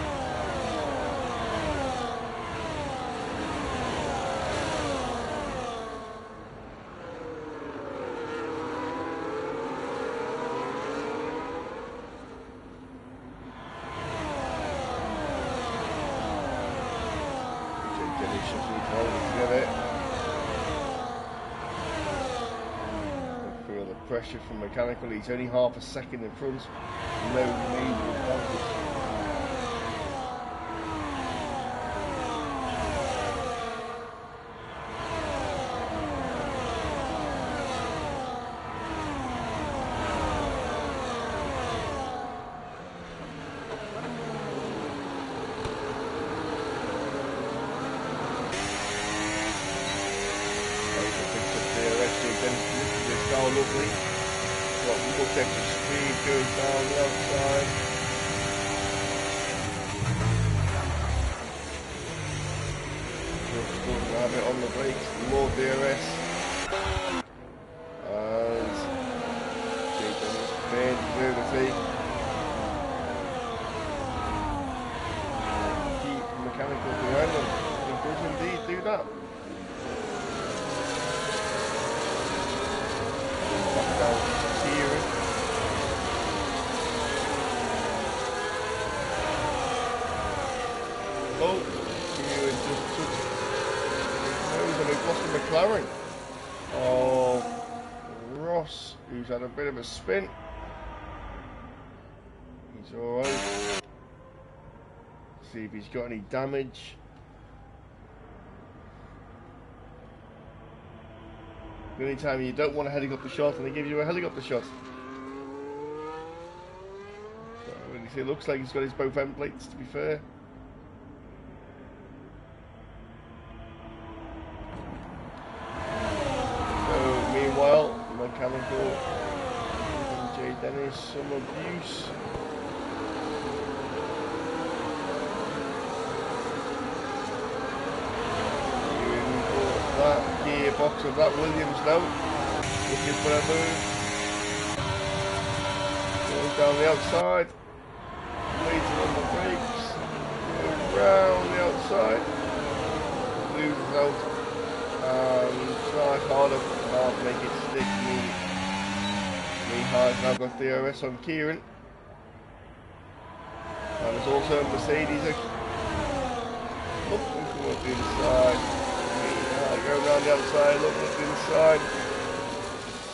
Feel the pressure from Mechanical. He's only half a second in front. No major advantage. Lovely. Got much extra speed, goes down the outside. Just doesn't have it on the brakes. More DRS. And Jason is fair fluidity. Keep Mechanical behind them. He does indeed do that. Oh, Kieran just took nose and we've lost the McLaren. Oh, Ross, who's had a bit of a spin. He's alright. See if he's got any damage. The only time you don't want a helicopter shot and they give you a helicopter shot. So, it looks like he's got his both end plates, to be fair. Mechanical giving Jay Dennis some abuse. That gearbox of that Williams now. Looking for a move. Going down the outside. Waiting on the brakes. Going round the outside. Loses out. Try harder. Can't make it stick. Mihai's now got DRS on Kieran. And there's also a Mercedes looking towards the inside. Mihai go around the outside, looking at the inside.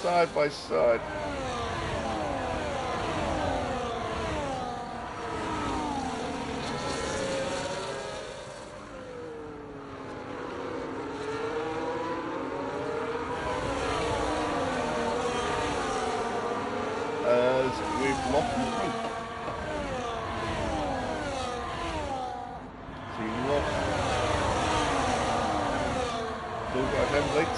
Side by side. As we've lost the front. Still got a template.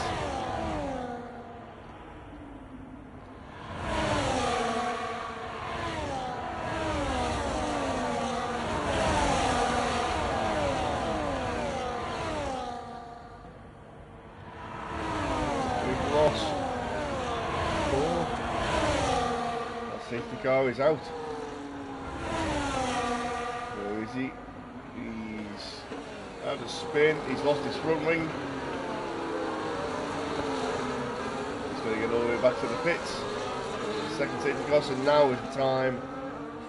We've lost 4. That safety car is out. Where is he? He's out of spin. He's lost his front wing. He's going to get all the way back to the pits. Second safety car. So now is the time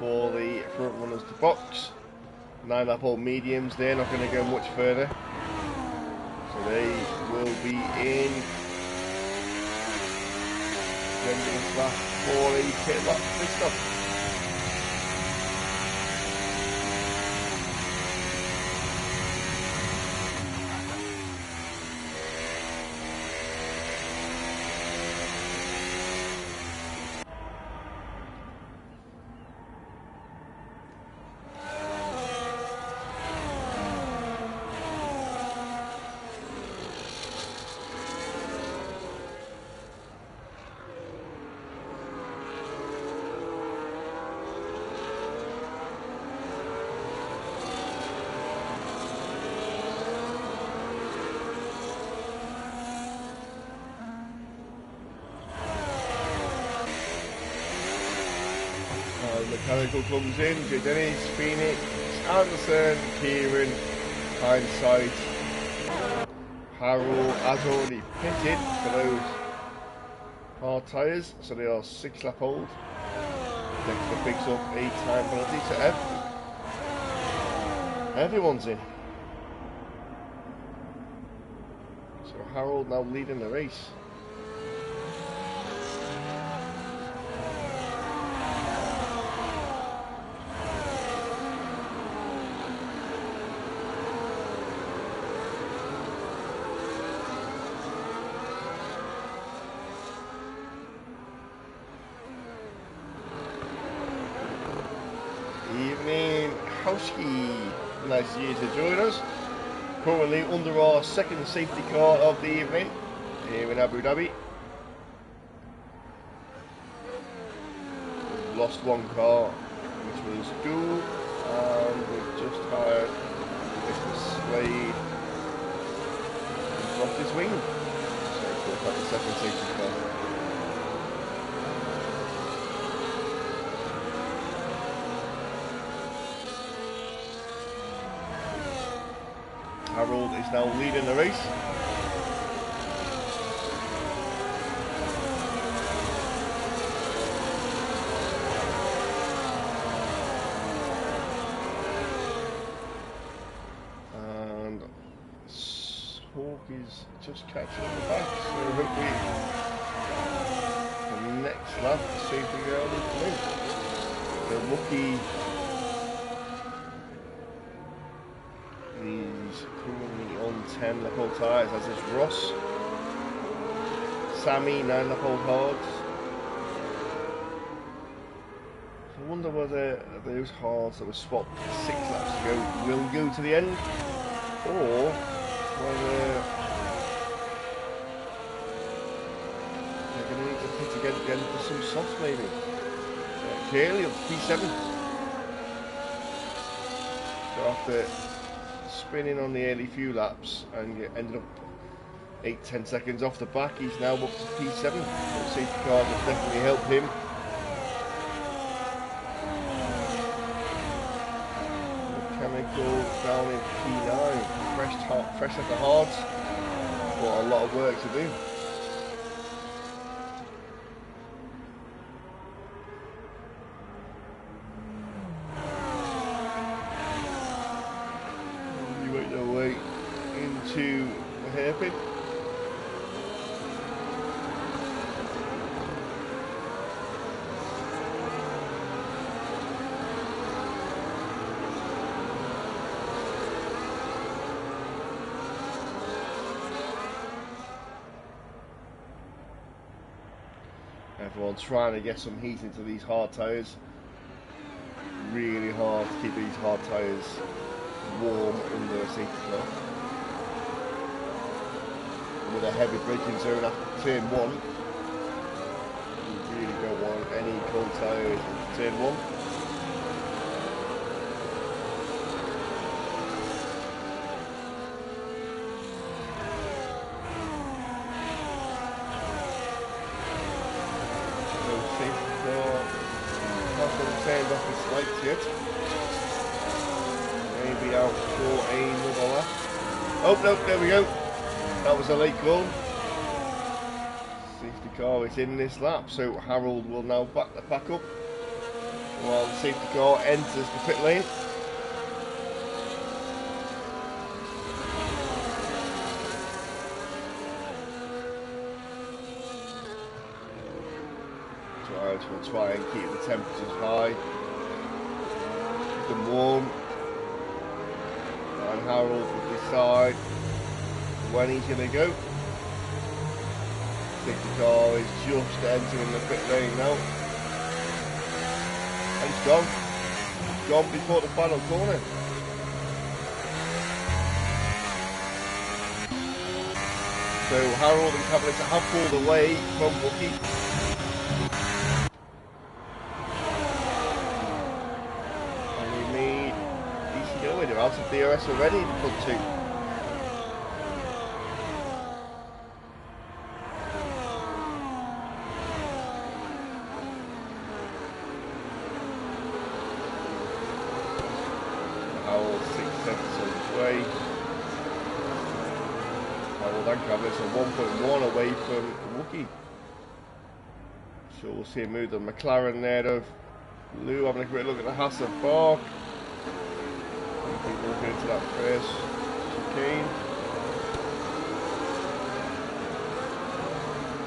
for the front runners to box. 9-lap old mediums. They're not going to go much further. So they will be in this lap for a pit lap pit stop. Mechanical comes in, J. Dennis, Phoenix, Anderson, Kieran, Hindsight. Harold has already pitted for those hard tyres, so they are 6-lap old. Dexter picks up a time penalty, so everyone's in. So Harold now leading the race. Evening, Howski. Nice of you to join us. Currently under our second safety car of the evening here in Abu Dhabi. We've lost one car, which was Gould, and we've just had Mr. Slade drop his wing. So we'll have the second safety car. Harold is now leading the race. And Hawk is just catching up the back, so hopefully the next lap the safety girl will come in. The rookie is currently on 10-lap old tyres, as is Ross. Sammy, 9-lap old hards. I wonder whether those hards that were swapped 6 laps ago will go to the end, or whether they're going to need to pit again for some softs maybe. Clearly up to P7. So after spinning on the early few laps and ended up 8-10 seconds off the back, he's now up to P7. So safety cars have definitely helped him. Mechanical down in P9, fresh at the hards, but a lot of work to do. Into the hairpin. Everyone's trying to get some heat into these hard tyres. Really hard to keep these hard tyres warm under a safety car. with a heavy braking zone after turn 1. You really don't want any cold tyres in turn 1. No safety car. Hasn't turned off his lights yet. Maybe out for another lap. Oh no, there we go. That was a late goal. Safety car is in this lap, so Harold will now back the pack up while the safety car enters the pit lane. Drivers will try and keep the temperatures high, keep them warm, and Harold will decide when he's going to go. Safety car is just entering the pit lane now. And it's gone. Gone before the final corner. So Harold and Cavaletta have pulled away from Wookie. And we made decent getaway. They're out of DRS already in the front two. Harold 6 seconds on his way. Harold and Cavaletta are 1.1 away from Wookie. So we'll see him move the McLaren there of Lou having a great look at the Hasselhoff. People looking into that first chicane.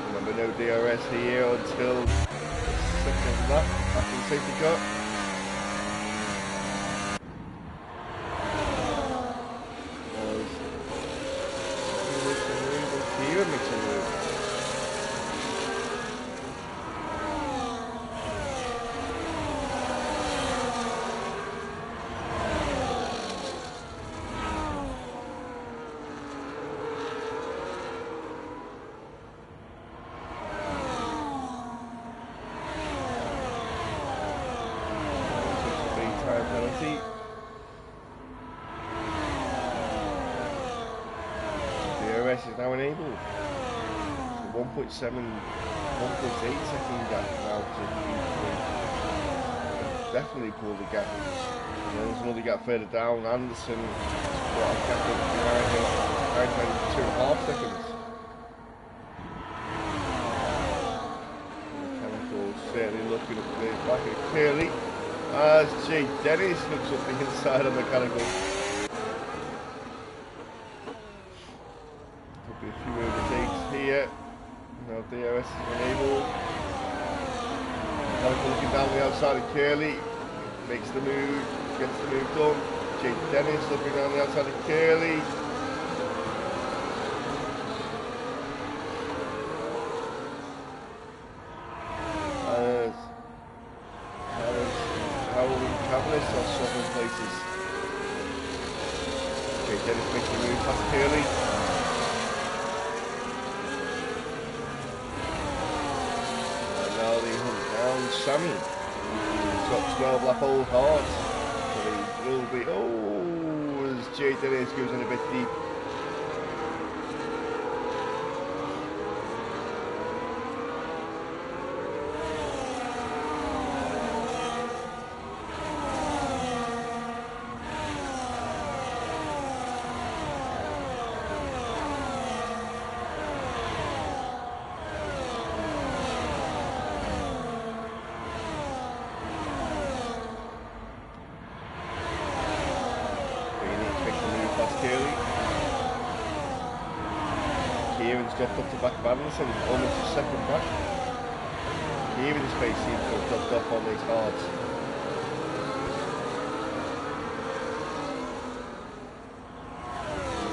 Remember, no DRS here until the second lap after the safety car. Penalty. DRS is now enabled. So 1.7, 1.8 second gap now to definitely pull the gap. And there's another gap further down. Anderson got a gap behind him, 2.5 seconds. Mechanical certainly looking up the back of Curly. As Jay Dennis looks up the inside of Mechanical. Could be a few overtakes here. Now DRS is enabled. Mechanical looking down the outside of Curly. Makes the move, gets the move done. Jay Dennis looking down the outside of Curly. Cavaletta are swapping places. Okay, Dennis makes the move past Curly. And now they hunt down Sammy. Top 12 lap old hard. So they will be. Oh, as Jay Dennis goes in a bit deep. Kieran's dropped off the back of Anderson, almost a second back. Kieran's pace seems to have dropped off on these hards.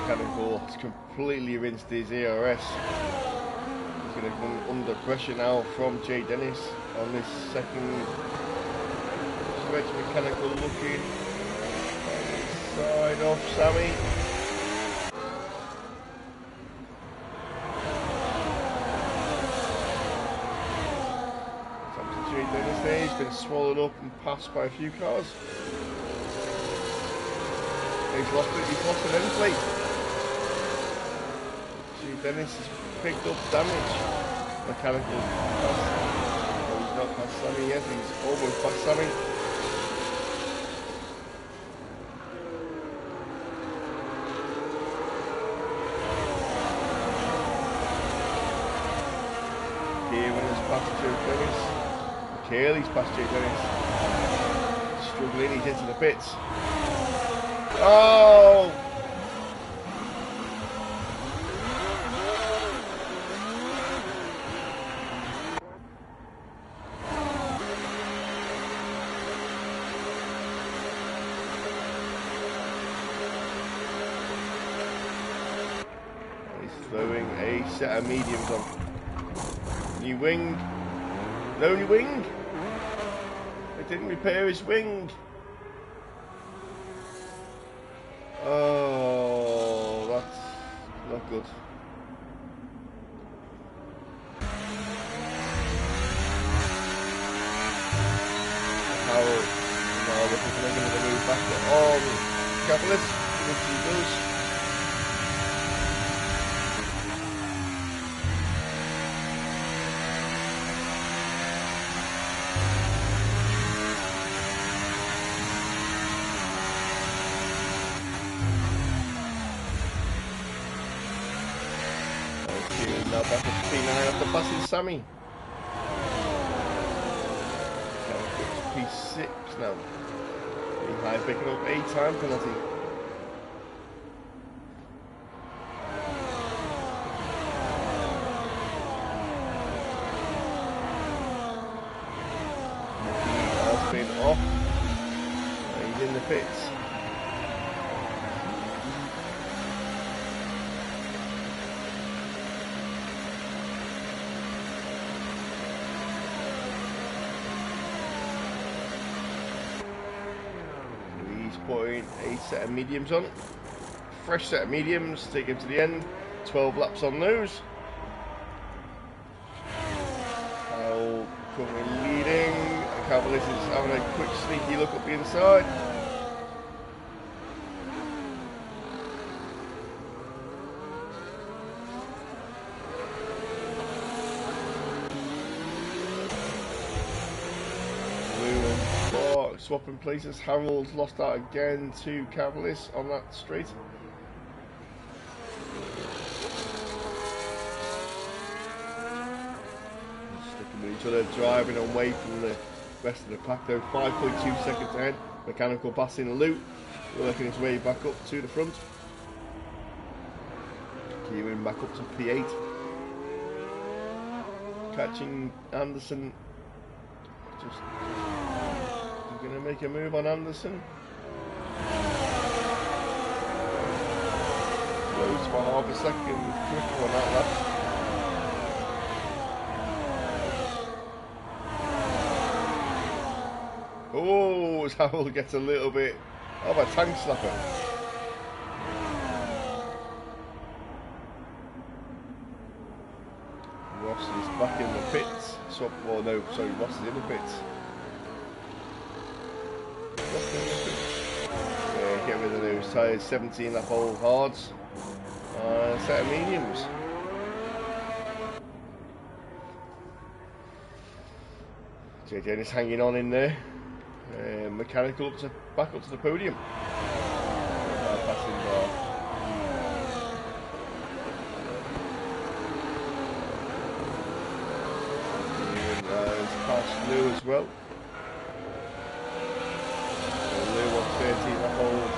Mechanical has completely rinsed his ERS. He's going to come under pressure now from Jay Dennis on this second stretch. Mechanical looking side off Sammy. been swallowed up and passed by a few cars. He's lost an end plate. See, Dennis has picked up damage. Mechanical pass. Oh, he's not past Sammy yet, he's almost past Sammy. Past Joe Dennis. Curly's past Joe Dennis. Struggling, he's into the pits. Oh! He's throwing a set of mediums on. New wing. No new wing. It didn't repair his wing. Oh, that's not good. How? No, this is making the move back on Catalyst, which he does. Now back at P9 after passing Sammy. P6 now. High picking up a time penalty. Has been off. He's in the pits. Putting a set of mediums on. Fresh set of mediums, take him to the end. 12 laps on those. Powell currently leading. Cavalis is having a quick sneaky look up the inside. Swapping places. Harold's lost out again to Cavalis on that straight. Sticking with each other, driving away from the rest of the pack though. 5.2 seconds ahead. Mechanical passing Lou, working his way back up to the front. Kieran back up to P8. Catching Anderson. Just going to make a move on Anderson. Close for half a second, quicker on that lap. Oh, Harold gets a little bit of a tank slapper. Ross is back in the pits. Well, no, sorry, Ross is in the pits. Yeah, get rid of those tyres, 17 lap old hards, set of mediums. JJ is hanging on in there. Mechanical back up to the podium. Passing bar. He's passed Lou as well. 13 lap old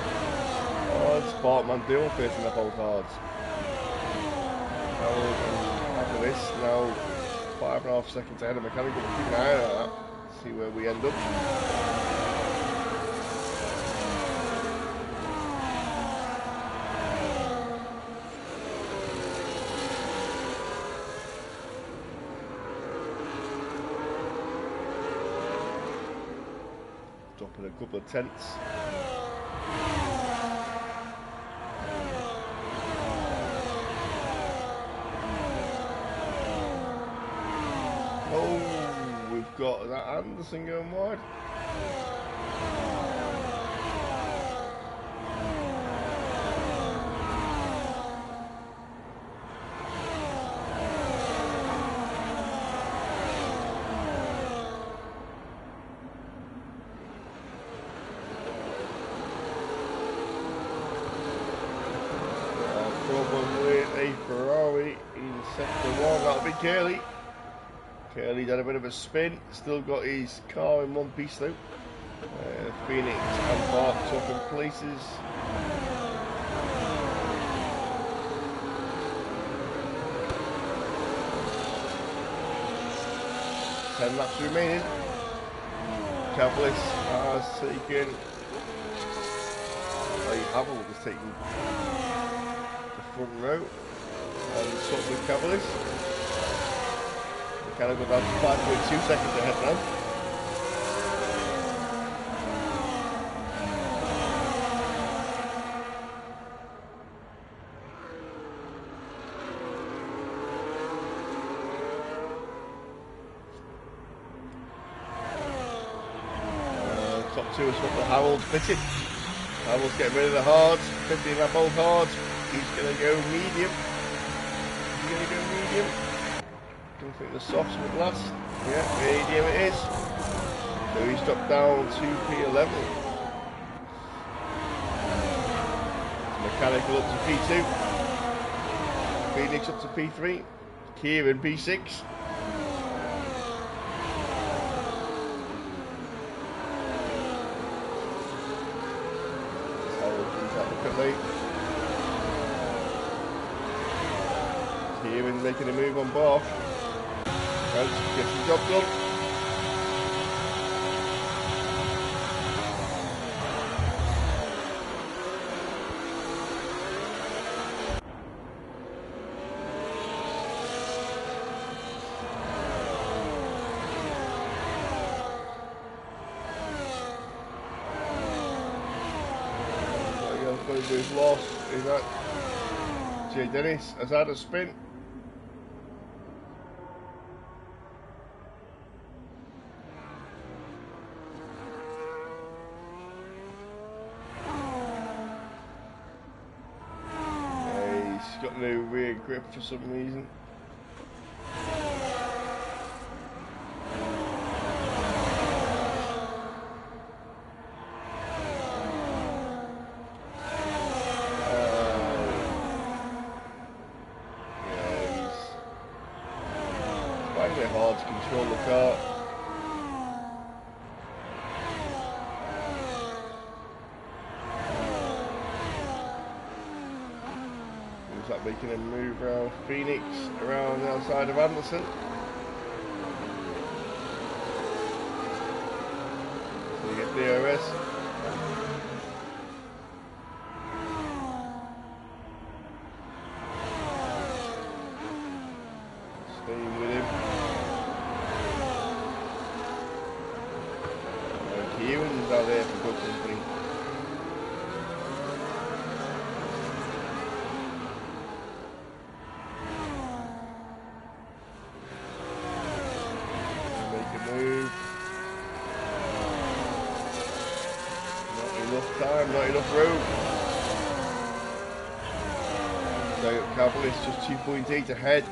hards, Bartman duo, 13 lap old hards. Harold and after this, now 5.5 seconds ahead of Mechanical, but keep an eye on that, see where we end up. Dropping a couple of tenths. Oh, we've got that Anderson going wide. Problem with a Ferrari in sector 1, that'll be Curly. Curly's had a bit of a spin, still got his car in one piece though. Phoenix and Bart swapping places. Ten laps remaining. Cavalis has taken. Havel has taken the front row and swapped with Cavalis. Mechanical down to 5.2 seconds ahead now. Top two is what the Harold fitted. Harold's getting rid of the hards, 15 lap old hards. He's going to go medium. He's going to go medium. Don't think the softs would last. Yeah, medium it is. So he's dropped down to P11. Mechanical up to P2. Phoenix up to P3. Kieran P6. Kieran making a move on Bosch. Get the job done. We've lost is that Jay Dennis has had a spin. He's got no rear grip for some reason. Hard to control the car. Looks like making a move around Phoenix, around the outside of Anderson. So you get DRS. Staying with him. Kieran's out there for good company. Make a move. Not enough time, not enough room. So Cavalis just 2.8 ahead.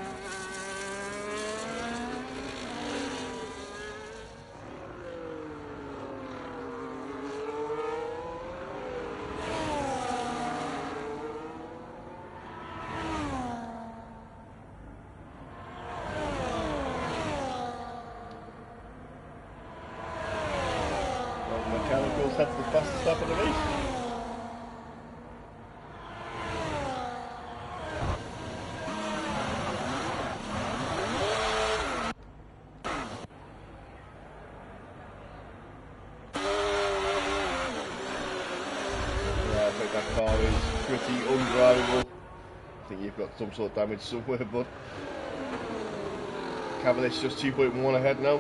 Mechanicals head to the fastest lap of the race. Yeah, I think that car is pretty undrivable. I think you've got some sort of damage somewhere, bud. Cavalis just 2.1 ahead now.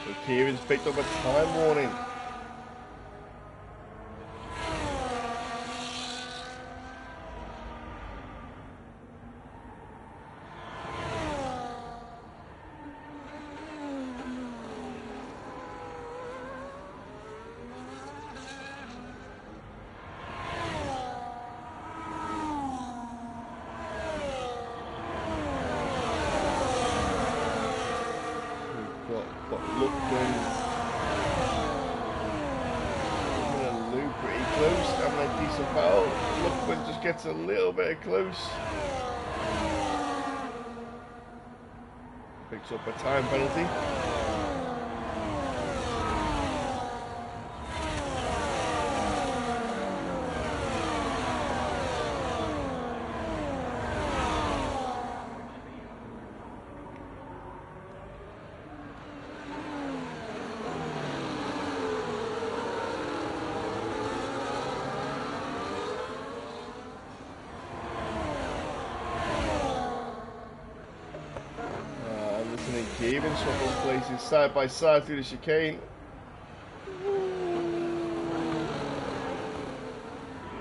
So Kieran's picked up a time warning. Gets a little bit close. Picks up a time penalty. Kieran swapping places side by side through the chicane.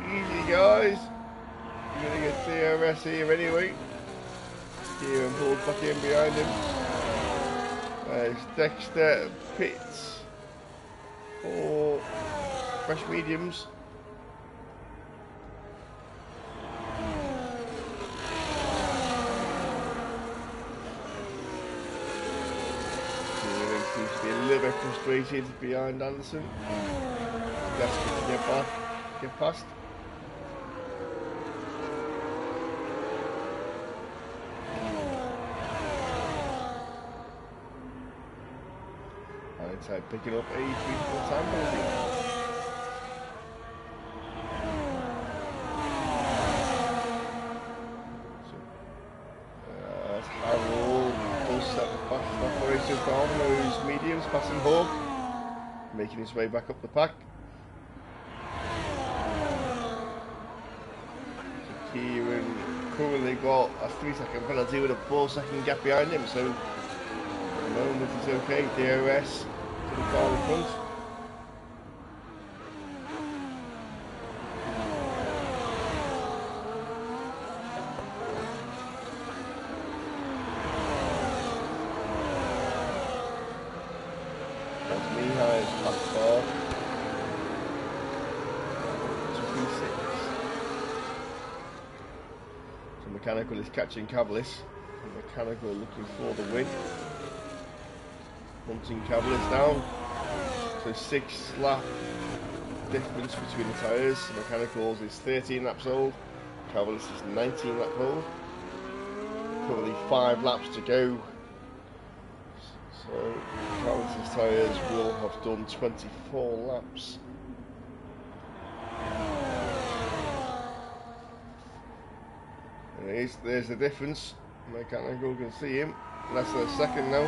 Easy guys. You're going to get DRS here anyway. Kieran pulls back in behind him. There's Dexter pits for fresh mediums. Seems to be a little bit frustrated behind Anderson. Desperate to get past. And it's picking up a 3-4 time penalty. Down those mediums, passing Hawk, making his way back up the pack. So Kieran currently got a 3-second penalty with a 4-second gap behind him, so at the moment he's okay. DRS to the car in front. Mechanical is catching Cavalis. Mechanical looking for the win. Hunting Cavalis down. So 6 lap difference between the tyres. Mechanicals is 13 laps old. Cavalis is 19 laps old. Currently 5 laps to go. So Cavalis' tyres will have done 24 laps. There's the difference. Mechanical can see him. Less than a second now.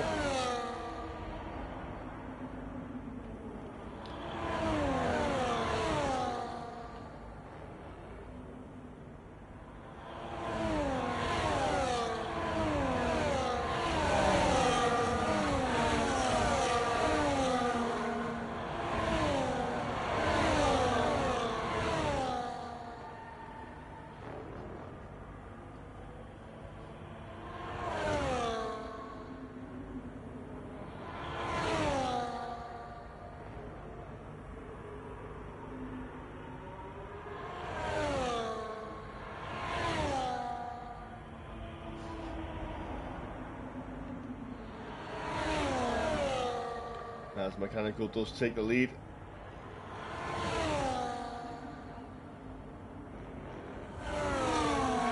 As Mechanical does take the lead.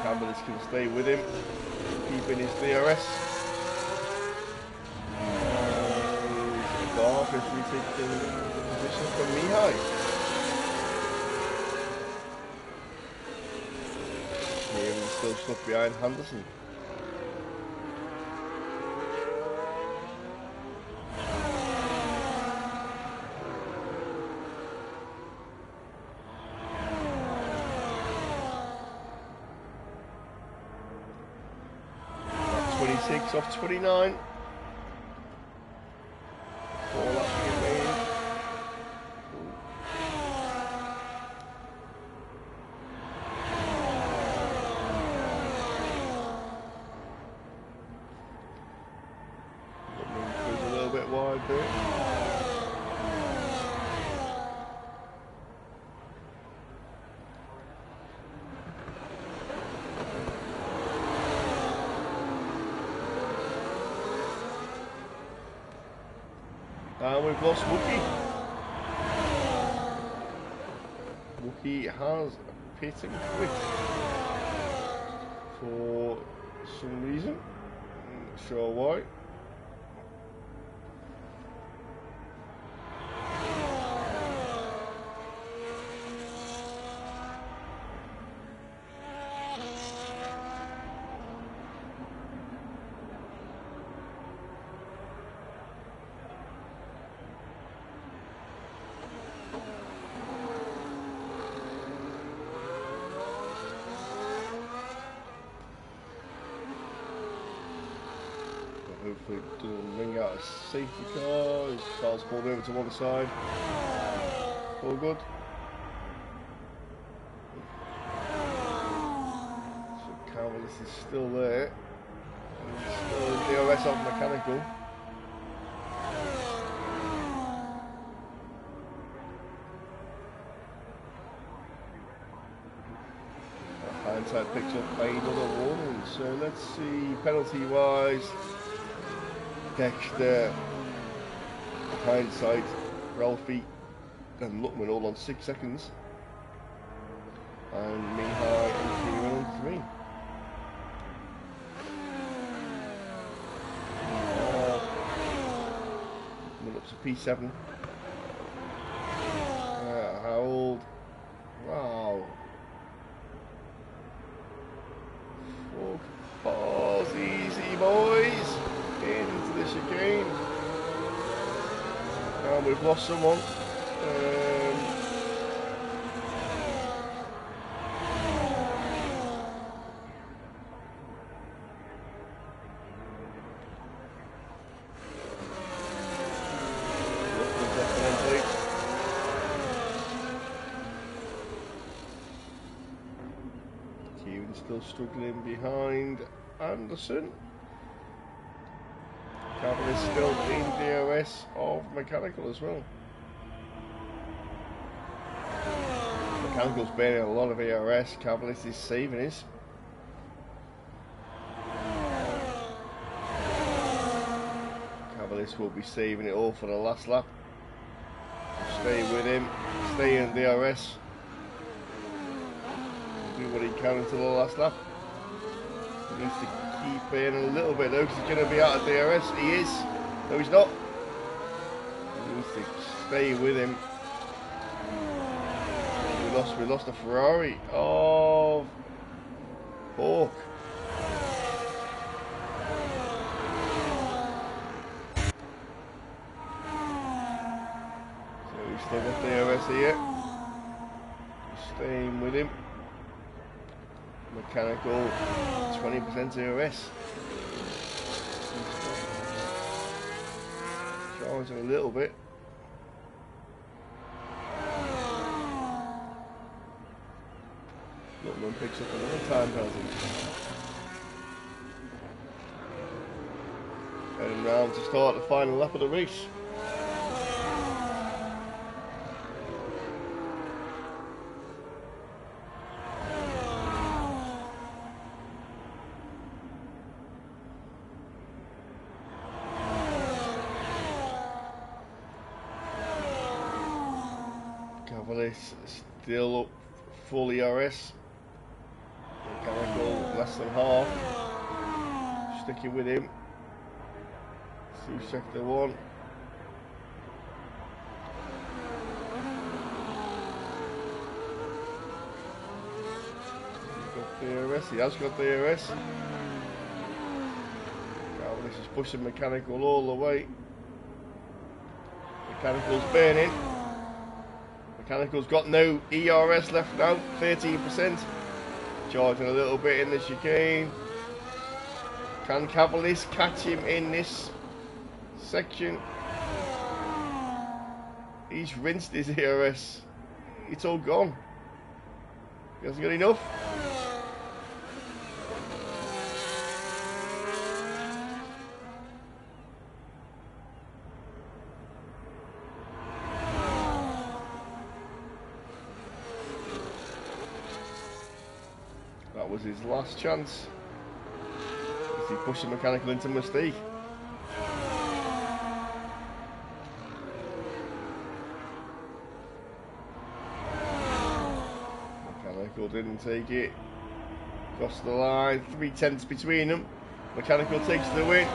Cavalis can stay with him, keeping his DRS. Dark is retaking the position from Mihai. Kieran still stuck behind Henderson. Off 29. 4 laps remaining. Goes a little bit wide there. And we've lost Wookie. Wookie has pit and quit for some reason. I'm not sure why. Hopefully it doesn't ring out a safety car. His car's pulled over to one side. All good. So Calvin is still there. And he's still in DRS off mechanical. Hindsight picks up another warning. So let's see penalty wise. Dexter, Hindsight, Ralphie, and Luckman all on 6 seconds, and Mihai and Kieran on 3. Coming up to P7. Harold, wow. 4 cars, easy boys. Into the chicane. And we've lost someone. Kieran's still struggling behind Anderson. Cavill is still in DRS of mechanical as well. Mechanical's burning a lot of ERS. Cavill is saving his. Cavill will be saving it all for the last lap. Stay with him. Stay in DRS. Do what he can until the last lap. He needs to keep in a little bit though, because he's going to be out of DRS. He is. No, he's not. He needs to stay with him. We lost a Ferrari. Oh, Hawk. So we still got DRS here. Staying with him. Mechanical, 20% DRS. Charging a little bit. Lookman picks up another time penalty. Heading round to start the final lap of the race. Cavaliers still up full ERS. Mechanical less than half. Sticking with him. See sector 1. He's got DRS. He has got DRS. Cavaliers is pushing mechanical all the way. Mechanical's burning. Mechanical's got no ERS left now, 13%. Charging a little bit in the chicane. Can Cavallis catch him in this section? He's rinsed his ERS. It's all gone. He hasn't got enough. That was his last chance. As he pushed the mechanical into mistake. Mechanical didn't take it. Across the line, 3/10 between them. Mechanical takes the win.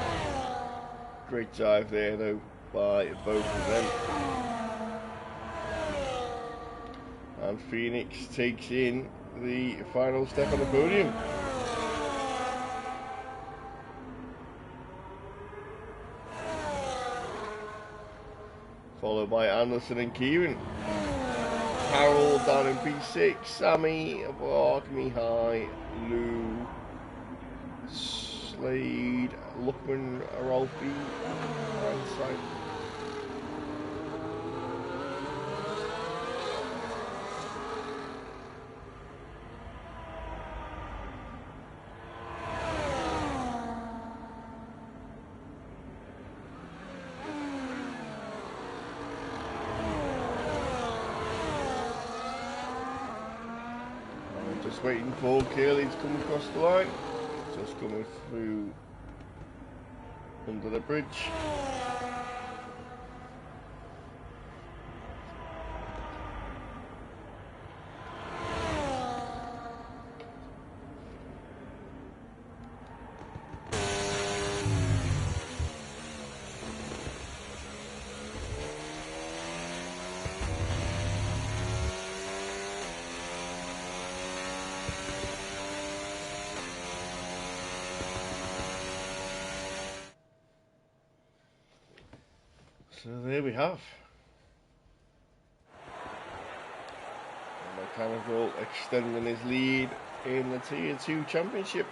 Great dive there though by both of them. And Phoenix takes in the final step on the podium. Followed by Anderson and Kieran. Harold down in P6, Sammy, Bark, Mihai, Lou, Slade, Luckman, Ralphie, right side. Just waiting for Curly to come across the line. Just coming through under the bridge. So there we have Mechanical extending his lead in the Tier 2 Championship.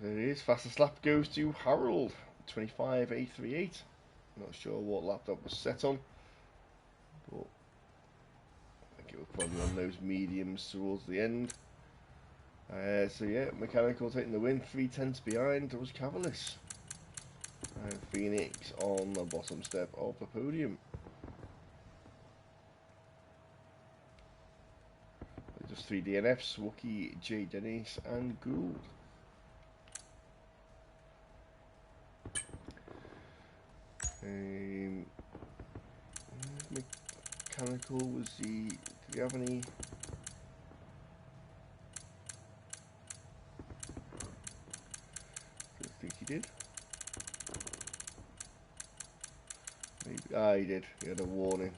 So it is. Fastest lap goes to Harold, 25.838. Not sure what lap that was set on, but I think it was probably on those mediums towards the end. So yeah, Mechanical taking the win, 3/10 behind was Cavalis. And Phoenix on the bottom step of the podium. Just 3 DNFs, Wookie, J Dennis and Gould. Mechanical was the, did he have any? I think he did. Maybe, he did. He had a warning.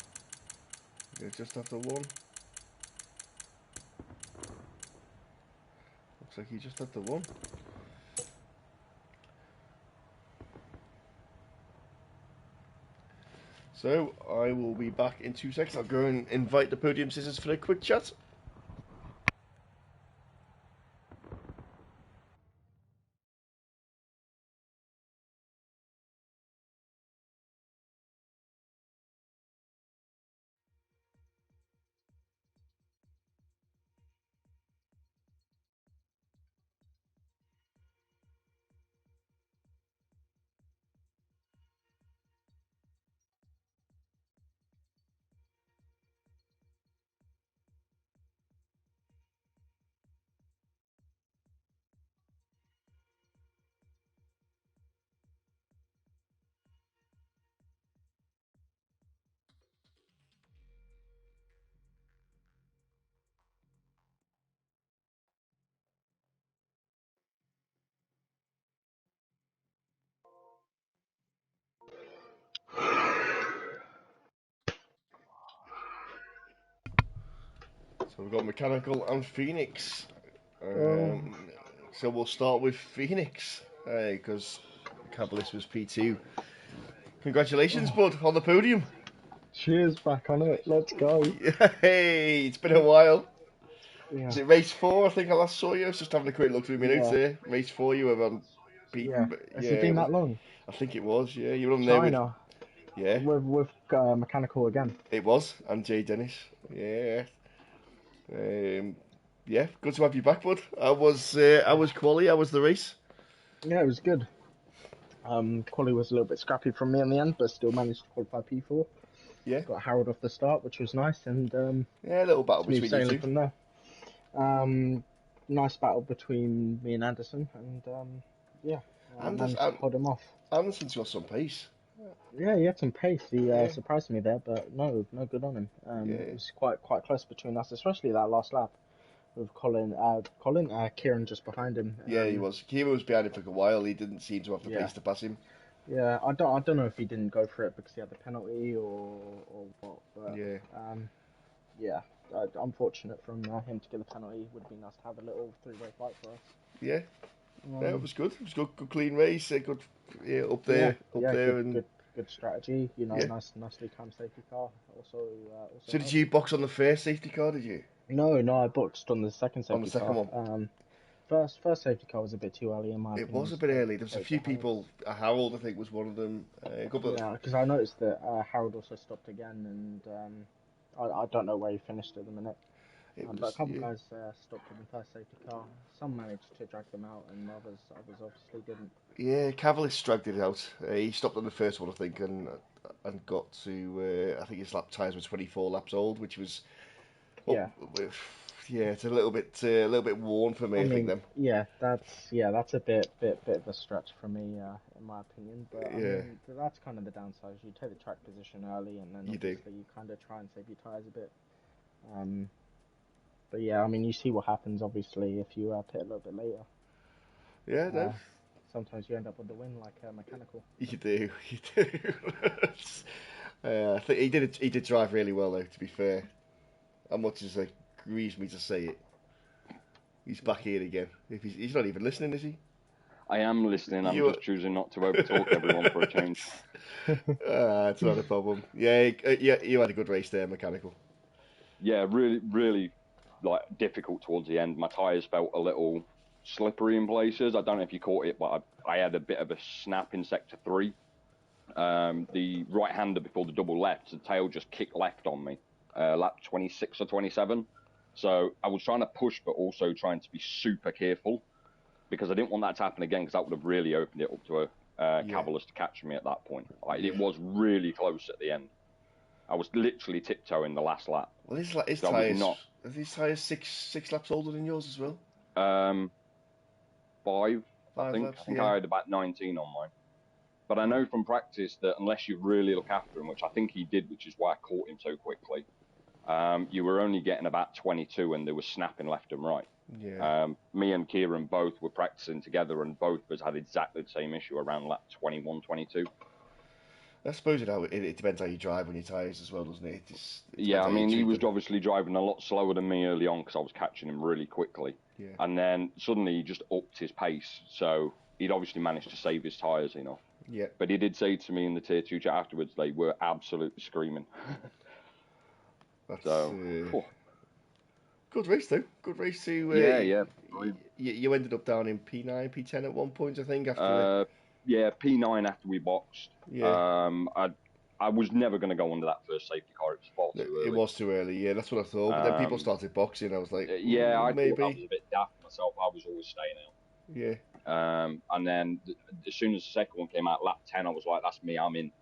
Just after one. Looks like he just had the one. So I will be back in 2 seconds. I'll go and invite the podium sisters for a quick chat. So we've got Mechanical and Phoenix. So we'll start with Phoenix because Cavalis was P2. Congratulations, bud, on the podium. Cheers, back on it. Let's go. Hey, it's been a while. Yeah. Is it race 4? I think I last saw you. I was just having a quick look through my notes there. Race 4, you were on Yeah. beaten. Has Yeah, it been that long? I think it was. Yeah, you were on there with. China Yeah, with mechanical again. it was. And Jay Dennis. Yeah. Um, yeah, good to have you back, bud. I was quali. I was the race. Yeah, it was good. Quali was a little bit scrappy from me in the end, but still managed to qualify P4. Yeah, Got Harold off the start, which was nice, and yeah, a little battle smooth between you sailing two. from there. Nice battle between me and Anderson, and yeah, I Anders, managed to hold him off. Anderson's got some pace. Yeah, he had some pace. He Yeah, surprised me there, but no good on him. It yeah, was quite close between us, especially that last lap with Kieran just behind him. yeah. He was. Kira was behind him for a while. He didn't seem to have the Yeah, pace to pass him. yeah. I don't know if he didn't go for it because he had the penalty or what, but Yeah, yeah. Unfortunate from him to get the penalty. Would have been nice to have a little three-way fight for us. yeah. Yeah, it Um, was good. It was good clean race. Good, yeah, yeah, up yeah. there, and Good strategy. You know, yeah. nicely timed safety car. Also So did helped. you box on the first safety car? Did you No, I boxed on the second on the safety second car. one? First safety car was a bit too early in my It opinion. was a To bit early. There was a take the few Harrods. people. Harold, I think, was one of them. A couple. Of, Yeah, because I noticed that Harold also stopped again, and I don't know where he finished at the minute. it But a was couple yeah, guys stopped in the first safety car. Some managed to drag them out, and others obviously didn't. yeah. Cavallis dragged it out. He stopped on the first one, I think, and got to. I think his lap tires were 24 laps old, which was. Up, Yeah, yeah, it's a little bit worn for me. I I think mean, them. that's a bit of a stretch for me, in my opinion. But I Yeah, mean, that's kind of the downside. You take the track position early, and then you do. obviously you kind of try and save your tires a bit. Um, but yeah, I mean, you see what happens obviously if you pit a little bit later. Yeah, no, Uh, Sometimes you end up with the win like mechanical. you do. You do. I think he did drive really well though. To be fair, as much as it grieves me to say it, he's back here again. If he's not even listening, is he? I am listening. I'm You. just choosing not to overtalk everyone for a change. It's not a problem. Yeah, yeah, you had a good race there, mechanical. Yeah, really, like difficult towards the end. My tyres felt a little slippery in places. I don't know if you caught it, but I had a bit of a snap in sector 3. The right-hander before the double left, the tail just kicked left on me, lap 26 or 27. So I was trying to push, but also trying to be super careful because I didn't want that to happen again because that would have really opened it up to a Yeah, Cavaliers to catch me at that point. Like, yeah. it was really close at the end. I was literally tiptoeing the last lap. Well, his So I was tires. not Are these tires six laps older than yours as well? 5, I 5 laps. think. I think Yeah. I had about 19 on mine. But I know from practice that unless you really look after him, which I think he did, which is why I caught him so quickly, you were only getting about 22 and they were snapping left and right. Yeah. Me and Kieran both were practicing together and both of us had exactly the same issue around lap 21, 22. I suppose it depends how you drive on your tyres as well, doesn't it? It Yeah, depends I how you mean, he treat was them. obviously driving a lot slower than me early on because I was catching him really quickly. Yeah. And then suddenly he just upped his pace. So he'd obviously managed to save his tyres enough. Yeah. But he did say to me in the Tier 2 chat afterwards, they were absolutely screaming. That's So, phew. good race though. Good race to. Yeah. Brilliant. You ended up down in P9, P10 at one point, I think. Yeah, P9 after we boxed. Yeah. I was never going to go under that first safety car. It was far too It early. was too early. Yeah, that's what I thought. But then people started boxing. I was like, Yeah, I thought that maybe. was a bit daft myself. I was always staying out. Yeah. And then as soon as the second one came out, lap 10, I was like, that's me, I'm in.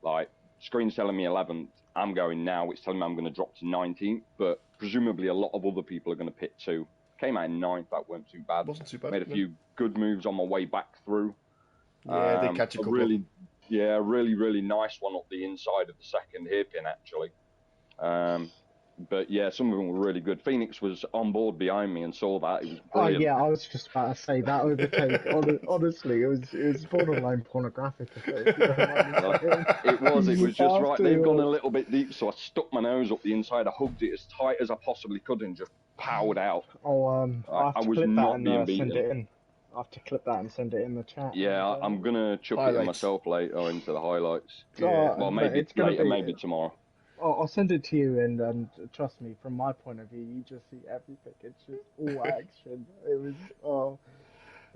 Like, screen's telling me 11th, I'm going now. It's telling me I'm going to drop to 19th, but presumably a lot of other people are going to pit too. Came out in 9th, that weren't too bad. Wasn't too bad. Made a No. few good moves on my way back through. Yeah, they catch a couple. Really nice one up the inside of the second hairpin, actually. But yeah, some of them were really good. Phoenix was on board behind me and saw that. It was Oh brilliant. yeah, I was just about to say that overtake. Honestly, it was borderline pornographic. If you don't mind me saying. It was just right. They've gone a uh, little bit deep, so I stuck my nose up the inside. I hugged it as tight as I possibly could and just powered out. I'll have I to was clip that not and being send beaten. it in. I'll have to clip that and send it in the chat. Yeah, and, I'm gonna chuck it in highlights. myself later into the highlights. Yeah. Well, but maybe it's gonna later, be. maybe tomorrow. I'll send it to you, and trust me, from my point of view, you just see everything. It's just all action. It was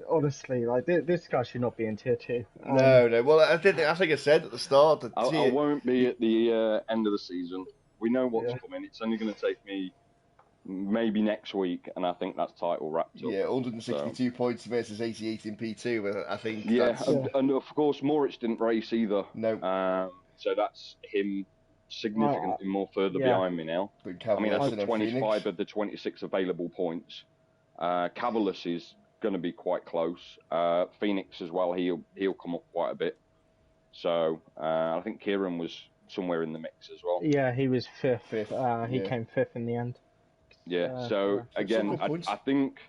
honestly, like this guy should not be in tier 2. No. Well, I think I said at the start that I won't be at the end of the season. We know what's Yeah. coming. It's only going to take me maybe next week, and I think that's title wrapped up. yeah, 162 points versus 88 in P2. But I think that's and of course Moritz didn't race either. no. So that's him significantly more further behind me now. I mean, I took 25 of the 26 available points. Cavalis is going to be quite close. Phoenix as well. He'll come up quite a bit. So I think Kieran was somewhere in the mix as well. Yeah, he was fifth. He came fifth in the end. Yeah. So again, I think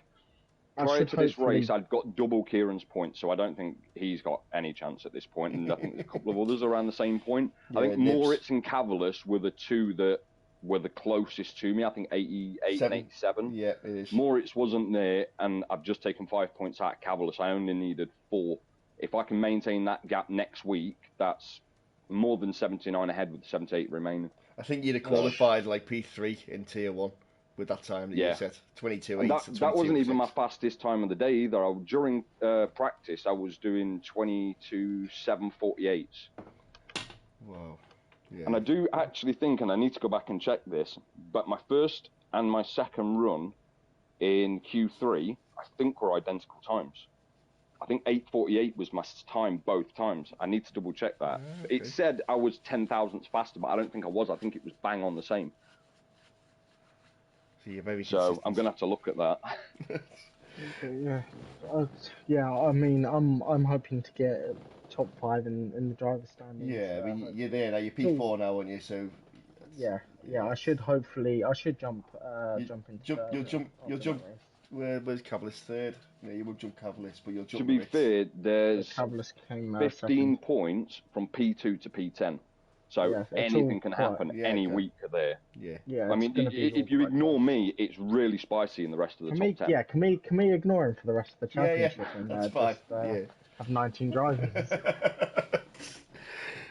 prior to this race, I'd got double Kieran's points, so I don't think he's got any chance at this point. And I think there's a couple of others around the same point. I think Moritz and Cavalis were the two that were the closest to me. I think 88 and 87. Yeah, it is. Moritz wasn't there, and I've just taken 5 points out of Cavalis. I only needed 4. If I can maintain that gap next week, that's more than 79 ahead with 78 remaining. I think you'd have qualified like P3 in Tier 1 with that time that you set. 22.8. That wasn't even my fastest time of the day either. During practice, I was doing 22.748. Wow. Yeah. And I do actually think, and I need to go back and check this, but my first and my second run in Q3, I think were identical times. I think 8:48 was my time both times. I need to double check that. Okay. It said I was 10 thousandths faster, but I don't think I was. I think it was bang on the same. So I'm going to have to look at that. Yeah. I mean, I'm hoping to get top 5 in the driver's standings. Yeah, I mean, you're there now. You're P4 now, aren't you? So. Yeah. I should jump into. You'll jump. Where's Cavalis third? Yeah, you will jump Cavalis, but you'll jump. To be fair, there's 15 second. points from P2 to P10. So anything can happen any week there. Yeah. I mean, if you ignore me, it's really spicy in the rest of the top 10. Yeah, can we ignore him for the rest of the championship? That's fine. Have 19 drivers.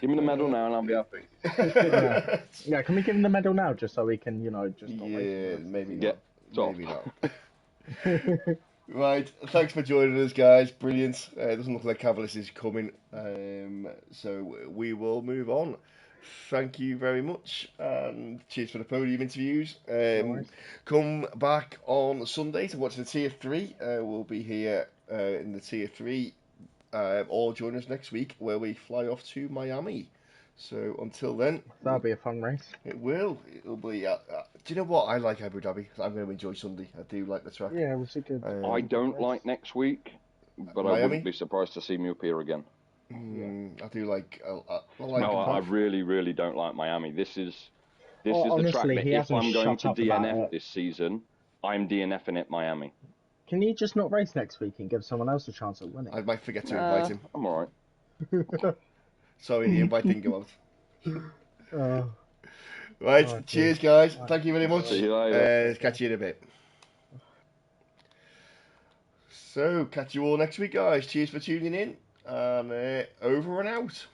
Give me the medal now and I'll be happy. Yeah, can we give him the medal now just so we can, just not maybe not. Maybe not. Right, thanks for joining us, guys. Brilliant. It doesn't look like Cavalis is coming, so we will move on. Thank you very much, and cheers for the podium interviews. Come back on Sunday to watch the Tier 3. We'll be here in the Tier 3. All join us next week, where we fly off to Miami. So until then, that'll be a fun race. It will. It'll be. Do you know what? I like Abu Dhabi. I'm going to enjoy Sunday. I do like the track. Yeah, it was a good. I don't like next week, but Miami? I wouldn't be surprised to see me up here again. I do like. I really, really don't like Miami. This is the track that if I'm going to DNF this season, I'm DNFing at Miami. Can you just not race next week and give someone else a chance at winning? I might forget to invite him. I'm alright. Sorry, the invite didn't go out. Right, cheers, guys. Thank you very much. See you later. Catch you in a bit. So, catch you all next week, guys. Cheers for tuning in, and over and out.